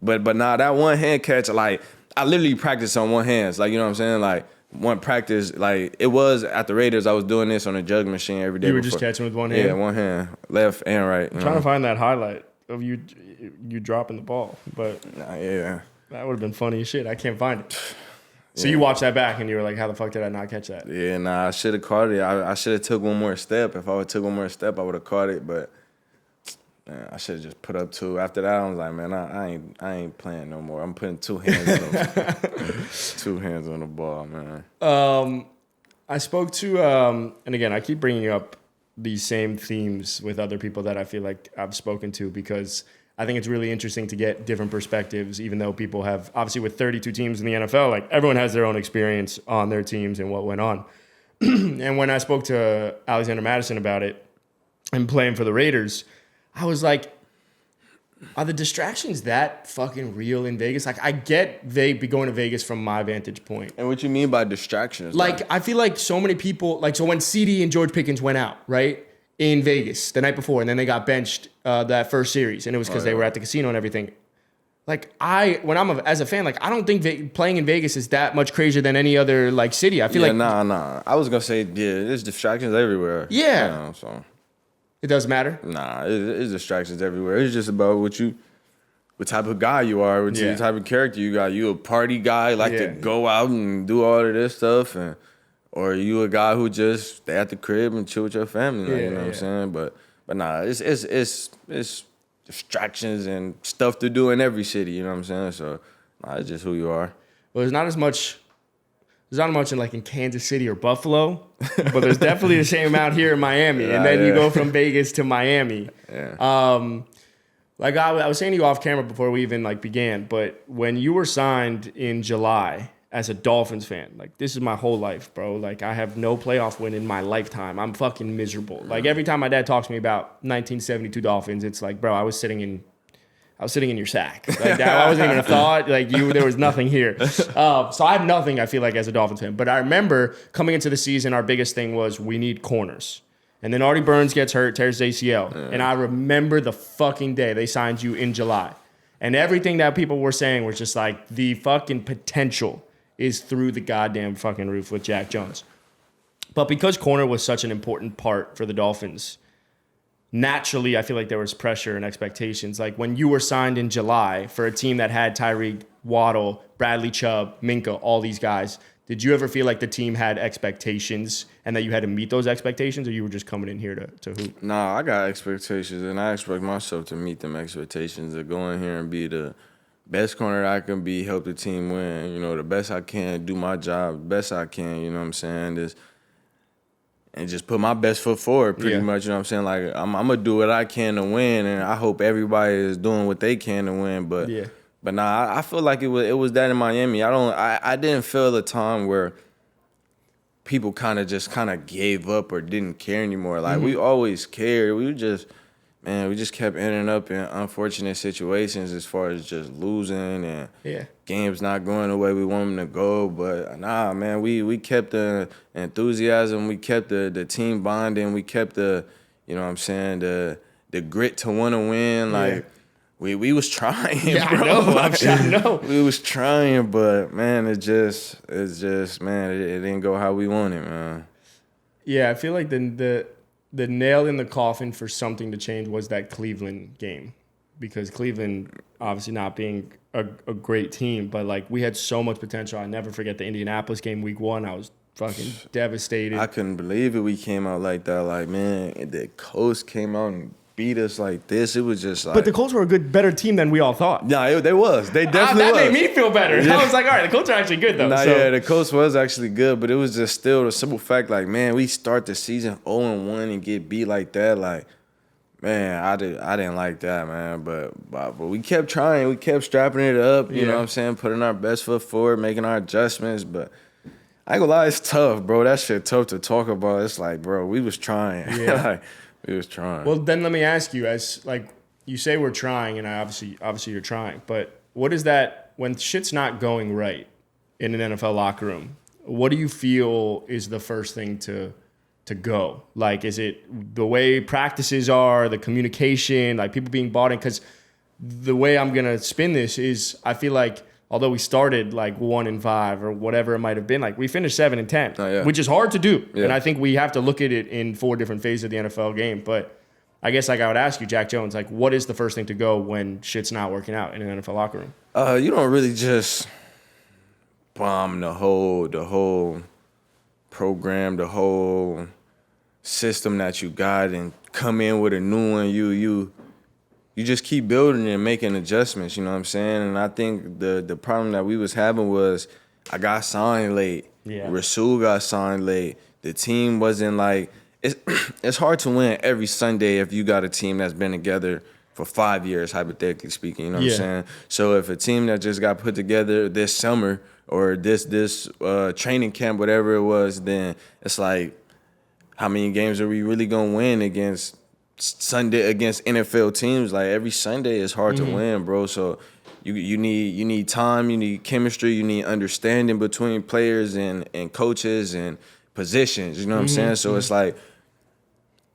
[SPEAKER 2] But nah, that 1 hand catch, like I literally practiced on 1 hand, like you know what I'm saying, like. One practice, like it was at the Raiders, I was doing this on a jug machine every day.
[SPEAKER 1] You were just catching with 1 hand?
[SPEAKER 2] Yeah, 1 hand, left and right.
[SPEAKER 1] I'm trying to find that highlight of you dropping the ball, but
[SPEAKER 2] yeah,
[SPEAKER 1] that would have been funny as shit. I can't find it. So you watched that back and you were like, how the fuck did I not catch that?
[SPEAKER 2] Yeah, nah, I should have caught it. I should have took 1 more step. If I would have took 1 more step, I would have caught it, but man, I should have just put up 2. After that, I was like, man, I ain't playing no more. I'm putting 2 hands on the 2 hands on the ball, man.
[SPEAKER 1] I spoke to, and again, I keep bringing up these same themes with other people that I feel like I've spoken to because I think it's really interesting to get different perspectives, even though people have, obviously with 32 teams in the NFL, like everyone has their own experience on their teams and what went on. And when I spoke to Alexander Madison about it and playing for the Raiders, I was like, are the distractions that fucking real in Vegas? Like, I get going to Vegas from my vantage point.
[SPEAKER 2] And what you mean by distractions?
[SPEAKER 1] Like, I feel like so many people, like, so when CD and George Pickens went out, right, in Vegas the night before, and then they got benched that first series, and it was because they were at the casino and everything. Like, as a fan, like, I don't think playing in Vegas is that much crazier than any other, like, city. I feel like...
[SPEAKER 2] Nah. I was going to say, there's distractions everywhere.
[SPEAKER 1] Yeah.
[SPEAKER 2] You know, so...
[SPEAKER 1] It doesn't matter?
[SPEAKER 2] Nah, it's distractions everywhere. It's just about what type of guy you are, what type of character you got. You a party guy, to go out and do all of this stuff, or you a guy who just stay at the crib and chill with your family. You know what I'm saying? But nah, it's distractions and stuff to do in every city. You know what I'm saying? So nah, it's just who you are.
[SPEAKER 1] Well, there's not much in Kansas City or Buffalo, but there's definitely the same amount here in Miami. And then you go from Vegas to Miami. Yeah. Like I was saying to you off camera before we even began, but when you were signed in July as a Dolphins fan, this is my whole life, bro. I have no playoff win in my lifetime. I'm fucking miserable. Every time my dad talks to me about 1972 Dolphins, it's like, bro, I was sitting in your sack. That wasn't even a thought. There was nothing here. So I have nothing, I feel like, as a Dolphins fan. But I remember coming into the season, our biggest thing was we need corners. And then Artie Burns gets hurt, tears his ACL. Yeah. And I remember the fucking day they signed you in July. And everything that people were saying was just the fucking potential is through the goddamn fucking roof with Jack Jones. But because corner was such an important part for the Dolphins, naturally, I feel like there was pressure and expectations. When you were signed in July for a team that had Tyreek, Waddle, Bradley Chubb, Minka, all these guys, did you ever feel like the team had expectations and that you had to meet those expectations, or you were just coming in here to hoop?
[SPEAKER 2] Nah, I got expectations, and I expect myself to meet them expectations, to go in here and be the best corner I can be, help the team win, the best I can, do my job the best I can, you know what I'm saying? And just put my best foot forward, pretty much, you know what I'm saying? I'm going to do what I can to win, and I hope everybody is doing what they can to win. But nah, I feel like it was that in Miami. I didn't feel a time where people kind of gave up or didn't care anymore. We always cared. We just kept ending up in unfortunate situations as far as just losing and games not going the way we want them to go. But nah, man, we kept the enthusiasm, we kept the team bonding, we kept the, you know what I'm saying, the grit to want to win. We was trying, bro.
[SPEAKER 1] I know.
[SPEAKER 2] We was trying, but man, it didn't go how we wanted, man.
[SPEAKER 1] Yeah, I feel like the the nail in the coffin for something to change was that Cleveland game, because Cleveland obviously not being a great team, but like we had so much potential. I never forget the Indianapolis game week 1. I was fucking devastated.
[SPEAKER 2] I couldn't believe it. We came out like that. Like, man, the Colts came out and beat us like this. It was just like.
[SPEAKER 1] But the Colts were a better team than we all thought.
[SPEAKER 2] Yeah, they was. They definitely
[SPEAKER 1] that
[SPEAKER 2] was.
[SPEAKER 1] made me feel better.
[SPEAKER 2] Yeah.
[SPEAKER 1] I was like, all right, the Colts are actually good though.
[SPEAKER 2] Yeah, the Colts was actually good, but it was just still the simple fact, like, man, we start the season 0-1 and get beat like that. Like, man, I didn't like that, man. But we kept trying. We kept strapping it up. You know what I'm saying? Putting our best foot forward, making our adjustments. But I ain't gonna lie, it's tough, bro. That shit tough to talk about. It's like, bro, we was trying.
[SPEAKER 1] Yeah.
[SPEAKER 2] Like, we was trying.
[SPEAKER 1] Well, then let me ask you, as like you say we're trying, and obviously you're trying, but what is that when shit's not going right in an NFL locker room? What do you feel is the first thing to go? Like, is it the way practices are, the communication, like people being bought in? Because the way I'm gonna spin this is, I feel like although we started like 1-5 or whatever it might have been, like we finished 7-10, which is hard to do. Yeah. And I think we have to look at it in 4 different phases of the NFL game. But I guess like I would ask you, Jack Jones, like what is the first thing to go when shit's not working out in an NFL locker room?
[SPEAKER 2] You don't really just bomb the whole program, the whole system that you got and come in with a new one. You just keep building and making adjustments, you know what I'm saying? And I think the problem that we was having was I got signed late. Yeah. Rasul got signed late. The team wasn't like it's hard to win every Sunday if you got a team that's been together for 5 years, hypothetically speaking, you know what I'm saying? So if a team that just got put together this summer or this training camp, whatever it was, then it's like, how many games are we really gonna win against Sunday against NFL teams? Like every Sunday is hard to win, bro. So you need time, you need chemistry, you need understanding between players and coaches and positions. You know what I'm saying? So it's like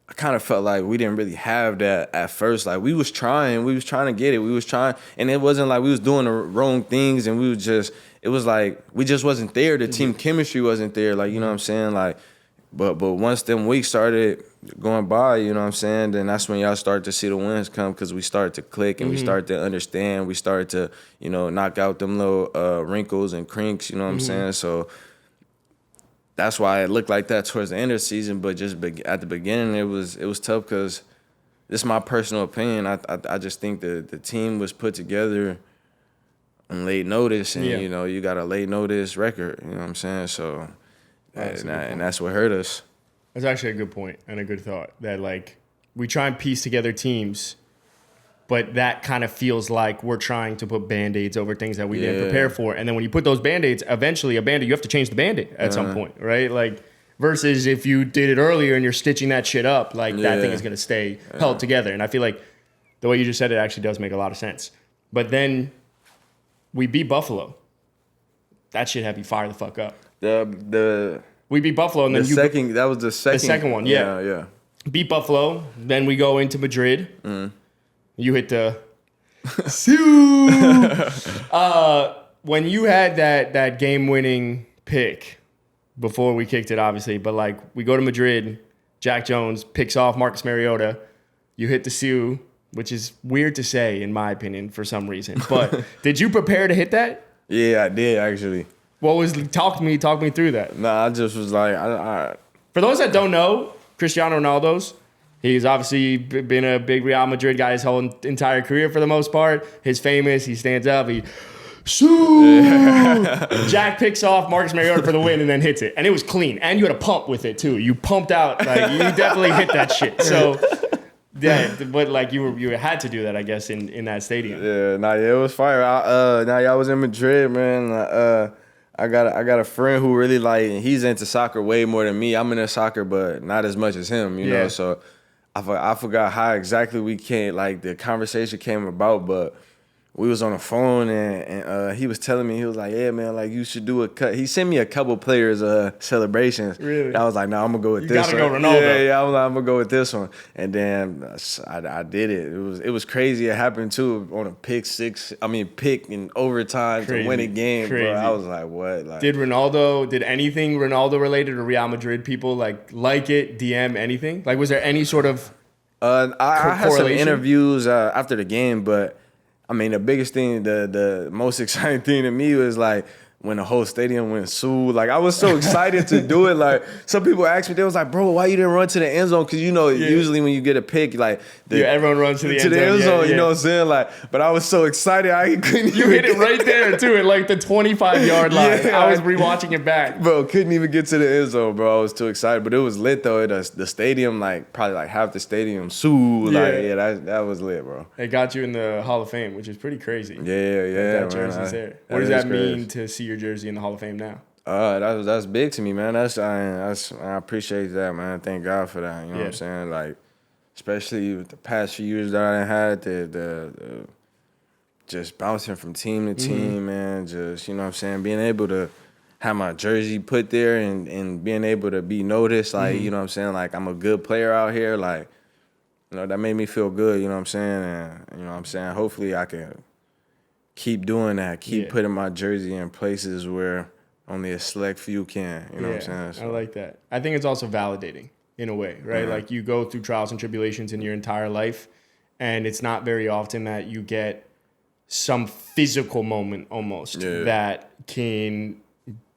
[SPEAKER 2] I kind of felt like we didn't really have that at first. Like we was trying to get it. We was trying, and it wasn't like we was doing the wrong things, and it was like we just wasn't there. The team chemistry wasn't there. Like, you know what I'm saying? Like, but once them weeks started going by, you know what I'm saying, then that's when y'all start to see the wins come, because we started to click and we started to understand. We started to, you know, knock out them little wrinkles and crinks, you know what I'm saying? So that's why it looked like that towards the end of the season. But just at the beginning, it was tough, because this is my personal opinion. I just think that the team was put together on late notice, and you know, you got a late notice record, you know what I'm saying? So and that's what hurt us.
[SPEAKER 1] That's actually a good point and a good thought, that like we try and piece together teams, but that kind of feels like we're trying to put Band-Aids over things that we didn't prepare for. And then when you put those Band-Aids, eventually you have to change the Band-Aid at some point, right? Like versus if you did it earlier and you're stitching that shit up, like that thing is going to stay held together. And I feel like the way you just said it actually does make a lot of sense. But then we beat Buffalo. That shit had me fire the fuck up. We beat Buffalo, and then
[SPEAKER 2] that was the second.
[SPEAKER 1] The second one, yeah. Beat Buffalo. Then we go into Madrid. You hit the Sue. When you had that game-winning pick before we kicked it, obviously, but like we go to Madrid, Jack Jones picks off Marcus Mariota. You hit the Sue, which is weird to say in my opinion for some reason. But did you prepare to hit that?
[SPEAKER 2] Yeah, I did actually.
[SPEAKER 1] What was talk me through that?
[SPEAKER 2] Nah, I just was like,
[SPEAKER 1] For those that don't know, Cristiano Ronaldo's, he's obviously been a big Real Madrid guy his whole entire career for the most part. He's famous. He stands up. Jack picks off Marcus Mariota for the win and then hits it, and it was clean. And you had a pump with it too. You pumped out, like you definitely hit that shit. So. Yeah, but like you had to do that, I guess, in that stadium.
[SPEAKER 2] Yeah, it was fire. I was in Madrid, man. I got a friend who really he's into soccer way more than me. I'm into soccer, but not as much as him, you know. So I forgot how exactly the conversation came about, but we was on the phone and he was telling me, he was like, yeah, man, like you should do a cut. He sent me a couple players celebrations.
[SPEAKER 1] Really?
[SPEAKER 2] I was like, no, I'm gonna go with
[SPEAKER 1] You
[SPEAKER 2] this
[SPEAKER 1] gotta
[SPEAKER 2] one.
[SPEAKER 1] go Ronaldo.
[SPEAKER 2] Yeah, I was like, I'm gonna go with this one. And then I did it. It was crazy. It happened too on a pick in overtime to win a game.
[SPEAKER 1] Crazy.
[SPEAKER 2] Bro. I was like, what? Like,
[SPEAKER 1] did anything Ronaldo related or Real Madrid people like it, DM anything? Like, was there any sort of
[SPEAKER 2] I had some
[SPEAKER 1] correlation?
[SPEAKER 2] interviews after the game, but I mean, the biggest thing, the most exciting thing to me was like when the whole stadium went Sue. Like, I was so excited to do it. Like, some people asked me, they was like, bro, why you didn't run to the end zone? Because, usually when you get a pick, like,
[SPEAKER 1] everyone runs to the end
[SPEAKER 2] zone. You know what I'm saying? Like, but I was so excited, I couldn't
[SPEAKER 1] You hit it right there, too, at like the 25-yard line.
[SPEAKER 2] Yeah,
[SPEAKER 1] I was rewatching it back.
[SPEAKER 2] Bro, couldn't even get to the end zone, bro. I was too excited. But it was lit, though. The stadium, like, probably like half the stadium, Sue. That was lit, bro.
[SPEAKER 1] It got you in the Hall of Fame, which is pretty crazy.
[SPEAKER 2] Yeah.
[SPEAKER 1] That jersey's there. What does that mean to see your jersey in the Hall of Fame now?
[SPEAKER 2] That's big to me, man. I appreciate that, man. Thank God for that. You know what I'm saying? Like, especially with the past few years that I had, the just bouncing from team to team, man. Just, you know what I'm saying? Being able to have my jersey put there and being able to be noticed, like, you know what I'm saying? Like, I'm a good player out here. Like, that made me feel good, you know what I'm saying? And, you know what I'm saying? Hopefully I can keep doing that, keep putting my jersey in places where only a select few can, you know what I'm saying? So.
[SPEAKER 1] I like that. I think it's also validating in a way, right? Like, you go through trials and tribulations in your entire life, and it's not very often that you get some physical moment almost that can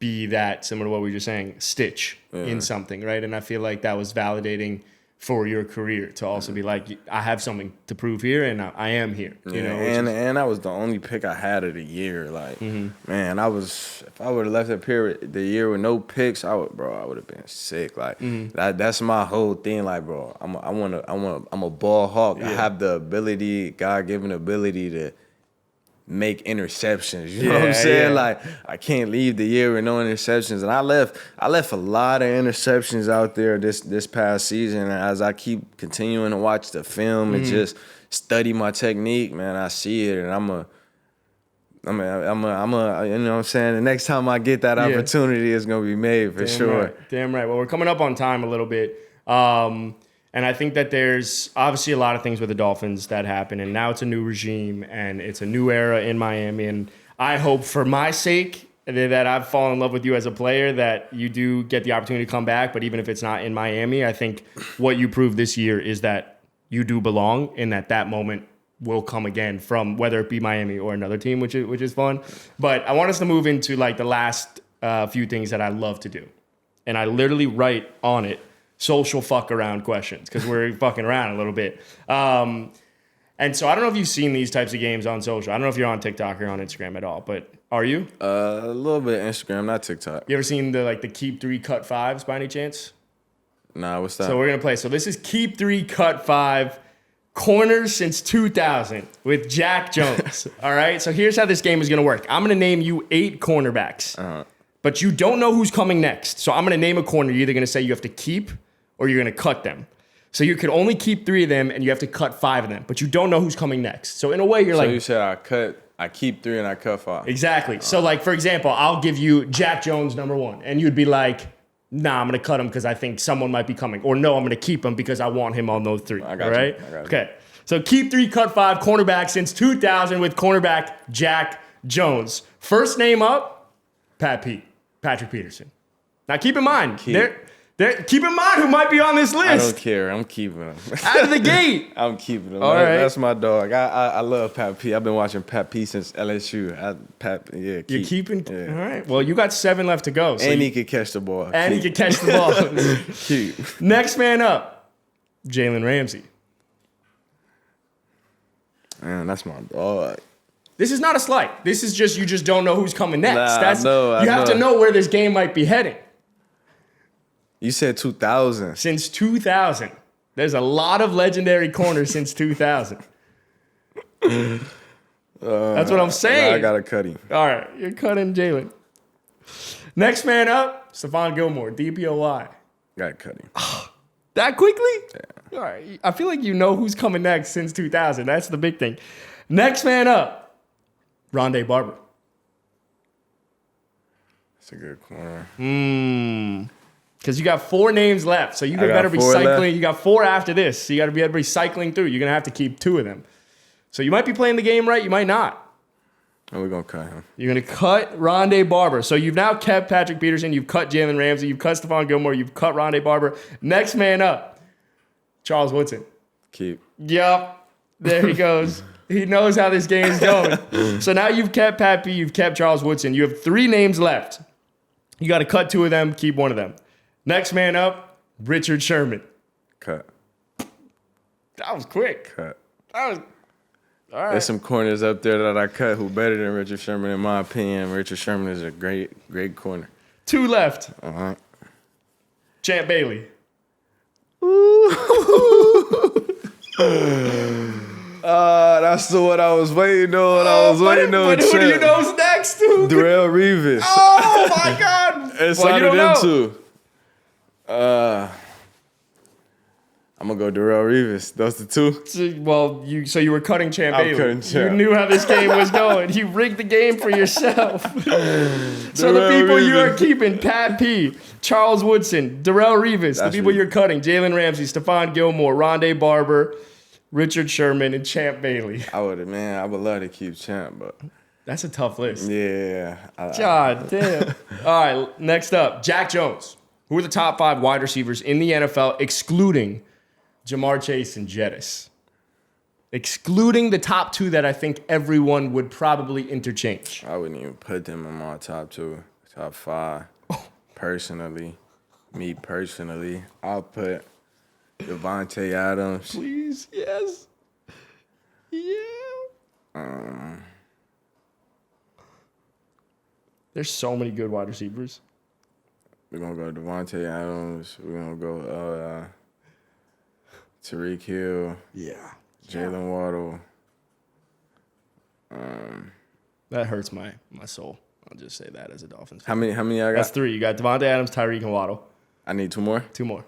[SPEAKER 1] be that, similar to what we were just saying, stitch in something, right? And I feel like that was validating for your career to also be like, I have something to prove here, and I am here. You know,
[SPEAKER 2] and that was the only pick I had of the year. Like, man, if I would have left the year with no picks, I would have been sick. Like, that's my whole thing. Like, bro, I'm a ball hawk. I have the ability, God-given ability to make interceptions. You know what I'm saying? Like, I can't leave the year with no interceptions. And I left a lot of interceptions out there this past season. And as I keep continuing to watch the film and just study my technique, man, I see it, and I'm a you know what I'm saying? The next time I get that opportunity, it's gonna be made for sure.
[SPEAKER 1] Right. Damn right. Well, we're coming up on time a little bit. And I think that there's obviously a lot of things with the Dolphins that happen, and now it's a new regime, and it's a new era in Miami. And I hope, for my sake, that I've fallen in love with you as a player, that you do get the opportunity to come back. But even if it's not in Miami, I think what you proved this year is that you do belong, and that moment will come again from whether it be Miami or another team, which is fun. But I want us to move into like the last few things that I love to do, and I literally write on it social fuck around questions, because we're fucking around a little bit. And so I don't know if you've seen these types of games on social. I don't know if you're on TikTok or on Instagram at all, but are you?
[SPEAKER 2] A little bit Instagram, not TikTok.
[SPEAKER 1] You ever seen the keep 3 cut 5s by any chance?
[SPEAKER 2] Nah, what's that?
[SPEAKER 1] So we're gonna play. So this is keep 3 cut 5 corners since 2000 with Jack Jones. All right. So here's how this game is gonna work. I'm gonna name you 8 cornerbacks, but you don't know who's coming next. So I'm gonna name a corner. You're either gonna say you have to keep or you're going to cut them. So you could only keep 3 of them, and you have to cut 5 of them, but you don't know who's coming next. So in a way,
[SPEAKER 2] So you said I keep 3 and I cut 5.
[SPEAKER 1] Exactly. So like, for example, I'll give you Jack Jones number 1, and you'd be like, nah, I'm going to cut him because I think someone might be coming. Or no, I'm going to keep him because I want him on those 3.
[SPEAKER 2] I got
[SPEAKER 1] all right?
[SPEAKER 2] you. I got you.
[SPEAKER 1] Okay. So keep 3, cut 5, cornerback since 2000 with cornerback Jack Jones. First name up, Patrick Peterson. Now keep in mind, keep in mind who might be on this list.
[SPEAKER 2] I don't care. I'm keeping him.
[SPEAKER 1] Out of the gate.
[SPEAKER 2] I'm keeping him.
[SPEAKER 1] All right.
[SPEAKER 2] That's my dog. I love Pat P. I've been watching Pat P since LSU.
[SPEAKER 1] You're keeping?
[SPEAKER 2] Yeah.
[SPEAKER 1] All right. Well, you got 7 left to go. So
[SPEAKER 2] and he could catch the ball.
[SPEAKER 1] He could catch the ball.
[SPEAKER 2] Keep.
[SPEAKER 1] Next man up, Jaylen Ramsey.
[SPEAKER 2] Man, that's my dog.
[SPEAKER 1] This is not a slight. This is just, you just don't know who's coming next.
[SPEAKER 2] I
[SPEAKER 1] you have to know where this game might be heading.
[SPEAKER 2] You said 2000.
[SPEAKER 1] Since 2000. There's a lot of legendary corners since 2000. That's what I'm saying.
[SPEAKER 2] I got to cut him.
[SPEAKER 1] All right. You're cutting Jaylen. Next man up, Stephon Gilmore, DPOY.
[SPEAKER 2] Got to cut him.
[SPEAKER 1] That quickly?
[SPEAKER 2] Yeah.
[SPEAKER 1] All right. I feel like you know who's coming next since 2000. That's the big thing. Next man up, Rondé Barber.
[SPEAKER 2] That's a good corner.
[SPEAKER 1] Because you got 4 names left, so you better be cycling. You got 4 after this, so you got to be cycling through. You're gonna have to keep 2 of them. So you might be playing the game right, you might not.
[SPEAKER 2] And we're gonna cut him.
[SPEAKER 1] You're gonna cut Rondé Barber. So you've now kept Patrick Peterson, you've cut Jaylen Ramsey, you've cut Stephon Gilmore, you've cut Rondé Barber. Next man up, Charles Woodson.
[SPEAKER 2] Keep.
[SPEAKER 1] Yup, there he goes. He knows how this game's going. So now you've kept Pat P, you've kept Charles Woodson. You have 3 names left. You got to cut 2 of them, keep 1 of them. Next man up, Richard Sherman.
[SPEAKER 2] Cut.
[SPEAKER 1] That was quick.
[SPEAKER 2] Cut.
[SPEAKER 1] That was all right.
[SPEAKER 2] There's some corners up there that I cut who better than Richard Sherman, in my opinion. Richard Sherman is a great corner.
[SPEAKER 1] 2 left.
[SPEAKER 2] All right.
[SPEAKER 1] Champ Bailey.
[SPEAKER 2] That's the one I was waiting on.
[SPEAKER 1] But who do you know's next?
[SPEAKER 2] Darrell Revis.
[SPEAKER 1] Oh my God!
[SPEAKER 2] It's
[SPEAKER 1] well,
[SPEAKER 2] out
[SPEAKER 1] you
[SPEAKER 2] of
[SPEAKER 1] don't
[SPEAKER 2] them
[SPEAKER 1] know.
[SPEAKER 2] 2. I'm gonna go Darrell Revis. Those the 2.
[SPEAKER 1] Well, you were cutting Champ
[SPEAKER 2] I'm
[SPEAKER 1] Bailey.
[SPEAKER 2] cutting Champ.
[SPEAKER 1] You knew how this game was going. You rigged the game for yourself. So the
[SPEAKER 2] Darrell
[SPEAKER 1] people you
[SPEAKER 2] Revis.
[SPEAKER 1] are keeping: Pat P, Charles Woodson, Darrell Revis. The
[SPEAKER 2] That's
[SPEAKER 1] people
[SPEAKER 2] me.
[SPEAKER 1] you're cutting: Jaylen Ramsey, Stephon Gilmore, Rondé Barber, Richard Sherman, and Champ Bailey.
[SPEAKER 2] I would love to keep Champ, but
[SPEAKER 1] That's a tough list.
[SPEAKER 2] yeah.
[SPEAKER 1] God damn. All right, next up, Jack Jones. Who are the top 5 wide receivers in the NFL, excluding Jamar Chase and Jettis? Excluding the top 2 that I think everyone would probably interchange.
[SPEAKER 2] I wouldn't even put them in my top 2, top 5. Personally, me personally, I'll put Davante Adams.
[SPEAKER 1] Please, yes. Yeah. There's so many good wide receivers.
[SPEAKER 2] We're gonna go Davante Adams. We're gonna go Tyreek Hill.
[SPEAKER 1] Yeah.
[SPEAKER 2] Jaylen Waddle.
[SPEAKER 1] That hurts my soul. I'll just say that as a Dolphins
[SPEAKER 2] How
[SPEAKER 1] fan.
[SPEAKER 2] many I got?
[SPEAKER 1] That's 3. You got Davante Adams, Tyreek, and Waddle.
[SPEAKER 2] I need 2 more.
[SPEAKER 1] 2 more.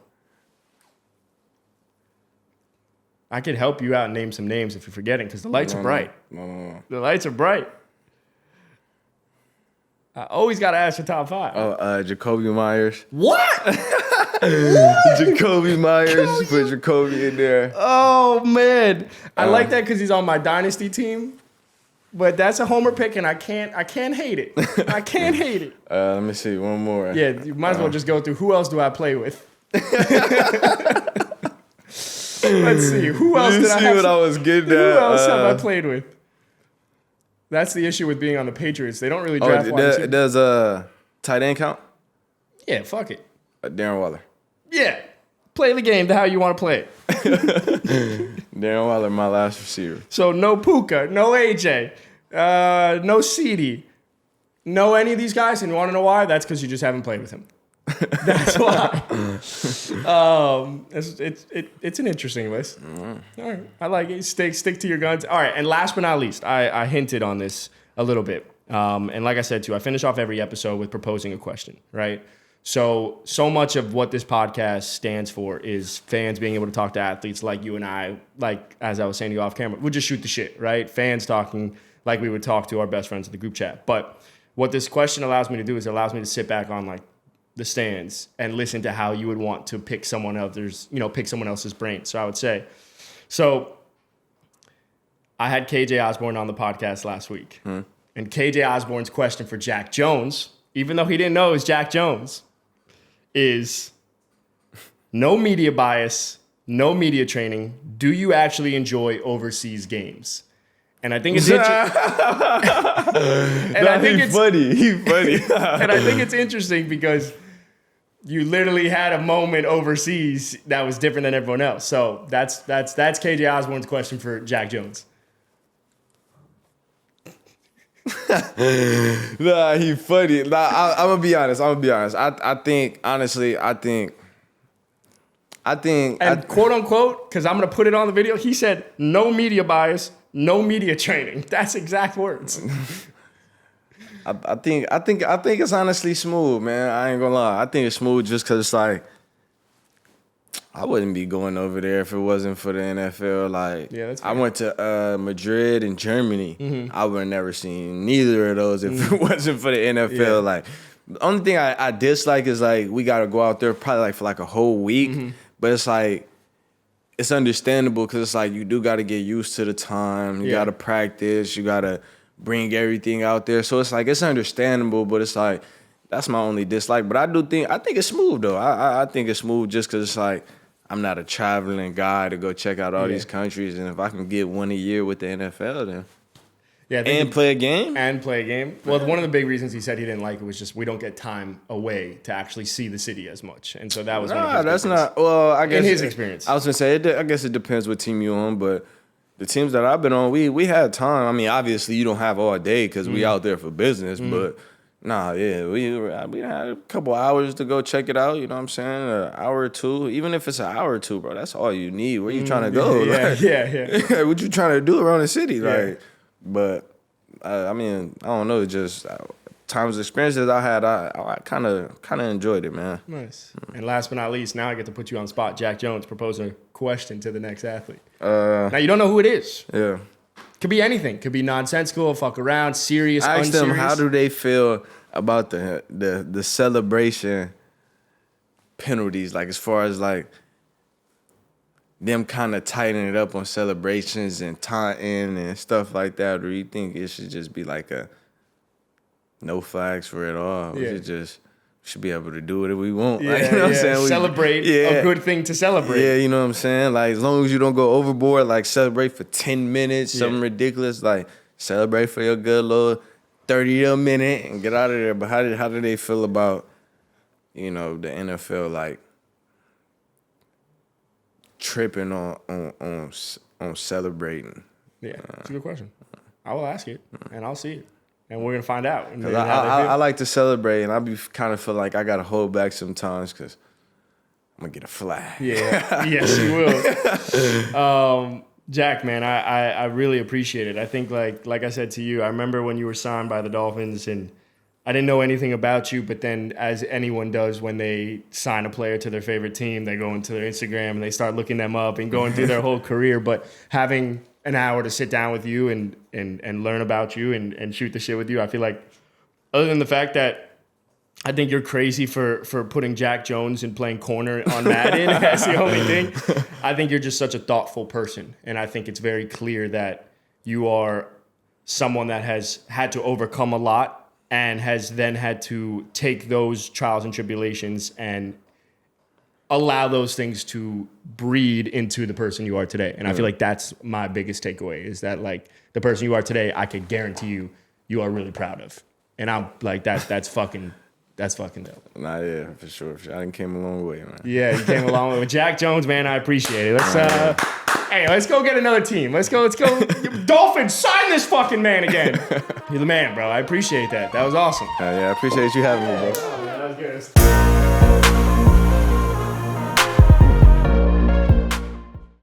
[SPEAKER 1] I could help you out and name some names if you're forgetting, because the lights are bright.
[SPEAKER 2] No.
[SPEAKER 1] The lights are bright. I always got to ask your top 5.
[SPEAKER 2] Oh, Jacoby Myers.
[SPEAKER 1] What?
[SPEAKER 2] Jacoby Myers. Put Jacoby in there.
[SPEAKER 1] Oh, man. I like that because he's on my dynasty team. But that's a homer pick, and I can't hate it. I can't hate it.
[SPEAKER 2] Let me see. One more.
[SPEAKER 1] Yeah, you might as well just go through who else do I play with. Let's see. Who else
[SPEAKER 2] You
[SPEAKER 1] did I
[SPEAKER 2] see
[SPEAKER 1] have?
[SPEAKER 2] what I was getting at?
[SPEAKER 1] Who else have I played with? That's the issue with being on the Patriots. They don't really draft wide receivers.
[SPEAKER 2] Does tight end count?
[SPEAKER 1] Yeah, fuck it.
[SPEAKER 2] Darren Waller.
[SPEAKER 1] Yeah. Play the game to how you want to play it.
[SPEAKER 2] Darren Waller, my last receiver.
[SPEAKER 1] So no Puka, no AJ, no CD, no any of these guys. And you want to know why? That's because you just haven't played with him. That's why. It's an interesting list. All right, I like it. Stick to your guns. All right, and last but not least, I hinted on this a little bit. And like I said too, I finish off every episode with proposing a question, right? So much of what this podcast stands for is fans being able to talk to athletes like you and I, like as I was saying to you off camera, we'll just shoot the shit, right? Fans talking like we would talk to our best friends in the group chat. But what this question allows me to do is it allows me to sit back on like the stands and listen to how you would want to pick someone else's brain. So I would say, I had KJ Osborne on the podcast last week. And KJ Osborne's question for Jack Jones, even though he didn't know it was Jack Jones, is no media bias, no media training. Do you actually enjoy overseas games? And I think it's interesting.
[SPEAKER 2] He's funny.
[SPEAKER 1] And I think it's interesting because you literally had a moment overseas that was different than everyone else. So that's KJ Osborne's question for Jack Jones.
[SPEAKER 2] Nah, he funny. Nah, I'm gonna be honest. I think,
[SPEAKER 1] And quote unquote, because I'm gonna put it on the video, he said no media bias, no media training. That's exact words.
[SPEAKER 2] I think it's honestly smooth, man. I ain't gonna lie. I think it's smooth just because it's like I wouldn't be going over there if it wasn't for the NFL. Like,
[SPEAKER 1] Yeah, that's
[SPEAKER 2] I
[SPEAKER 1] fair.
[SPEAKER 2] went to Madrid and Germany. I would have never seen neither of those if it wasn't for the NFL.
[SPEAKER 1] Yeah.
[SPEAKER 2] Like, the only thing I dislike is like we gotta go out there probably like for like a whole week. But it's like it's understandable because it's like you do gotta get used to the time. You gotta practice. You gotta bring everything out there. So it's like it's understandable, but it's like that's my only dislike. But I think it's smooth though. I think it's smooth just because it's like I'm not a traveling guy to go check out all these countries, and if I can get one a year with the NFL, then and play a game.
[SPEAKER 1] Well, one of the big reasons he said he didn't like it was just we don't get time away to actually see the city as much, and so that was one of his
[SPEAKER 2] that's
[SPEAKER 1] big
[SPEAKER 2] not. Well, I guess
[SPEAKER 1] in his experience.
[SPEAKER 2] I was gonna say I guess it depends what team you on, but the teams that I've been on, we had time. I mean, obviously you don't have all day because we out there for business, but. Nah, yeah, we had a couple hours to go check it out. You know what I'm saying? An hour or two, even if it's an hour or two, bro. That's all you need. Where you trying to go?
[SPEAKER 1] Yeah.
[SPEAKER 2] What you trying to do around the city? Like, but I mean, I don't know. Just times experiences I had, I kind of enjoyed it, man.
[SPEAKER 1] Nice. And last but not least, now I get to put you on spot. Jack Jones proposed a question to the next athlete. Now you don't know who it is.
[SPEAKER 2] Yeah.
[SPEAKER 1] Could be anything. Could be nonsensical, fuck around, serious,
[SPEAKER 2] I asked
[SPEAKER 1] unserious.
[SPEAKER 2] them how do they feel about the celebration penalties, like as far as like them kind of tightening it up on celebrations and taunting and stuff like that, or do you think it should just be like a no flags for it all? We should be able to do whatever we want.
[SPEAKER 1] Yeah,
[SPEAKER 2] like, you know what I'm saying?
[SPEAKER 1] Celebrate a good thing to celebrate.
[SPEAKER 2] Yeah, you know what I'm saying? Like, as long as you don't go overboard, like, celebrate for 10 minutes, something ridiculous. Like, celebrate for your good little 30 a minute and get out of there. But how do they feel about, you know, the NFL, like, tripping on celebrating?
[SPEAKER 1] Yeah, it's a good question. I will ask it, and I'll see it. And we're going to find out.
[SPEAKER 2] I like to celebrate, and I be kind of feel like I got to hold back sometimes because I'm going to get a flag.
[SPEAKER 1] Yeah. Yes, you will. Jack, man, I really appreciate it. I think, like I said to you, I remember when you were signed by the Dolphins, and I didn't know anything about you, but then as anyone does when they sign a player to their favorite team, they go into their Instagram and they start looking them up and going through their whole career. But having an hour to sit down with you and learn about you and shoot the shit with you, I feel like other than the fact that I think you're crazy for putting Jack Jones and playing corner on Madden, that's the only thing. I think you're just such a thoughtful person. And I think it's very clear that you are someone that has had to overcome a lot and has then had to take those trials and tribulations and allow those things to breed into the person you are today. And I feel like that's my biggest takeaway is that like the person you are today, I could guarantee you are really proud of. And I'm like, that's fucking dope.
[SPEAKER 2] Nah, yeah, for sure. I done came a long way, man.
[SPEAKER 1] Yeah, you came a long way. With Jack Jones, man, I appreciate it. Let's go get another team. Let's go. Dolphins, sign this fucking man again. You're the man, bro. I appreciate that. That was awesome.
[SPEAKER 2] Yeah, I appreciate you having me, bro.
[SPEAKER 1] Oh, man, that was good.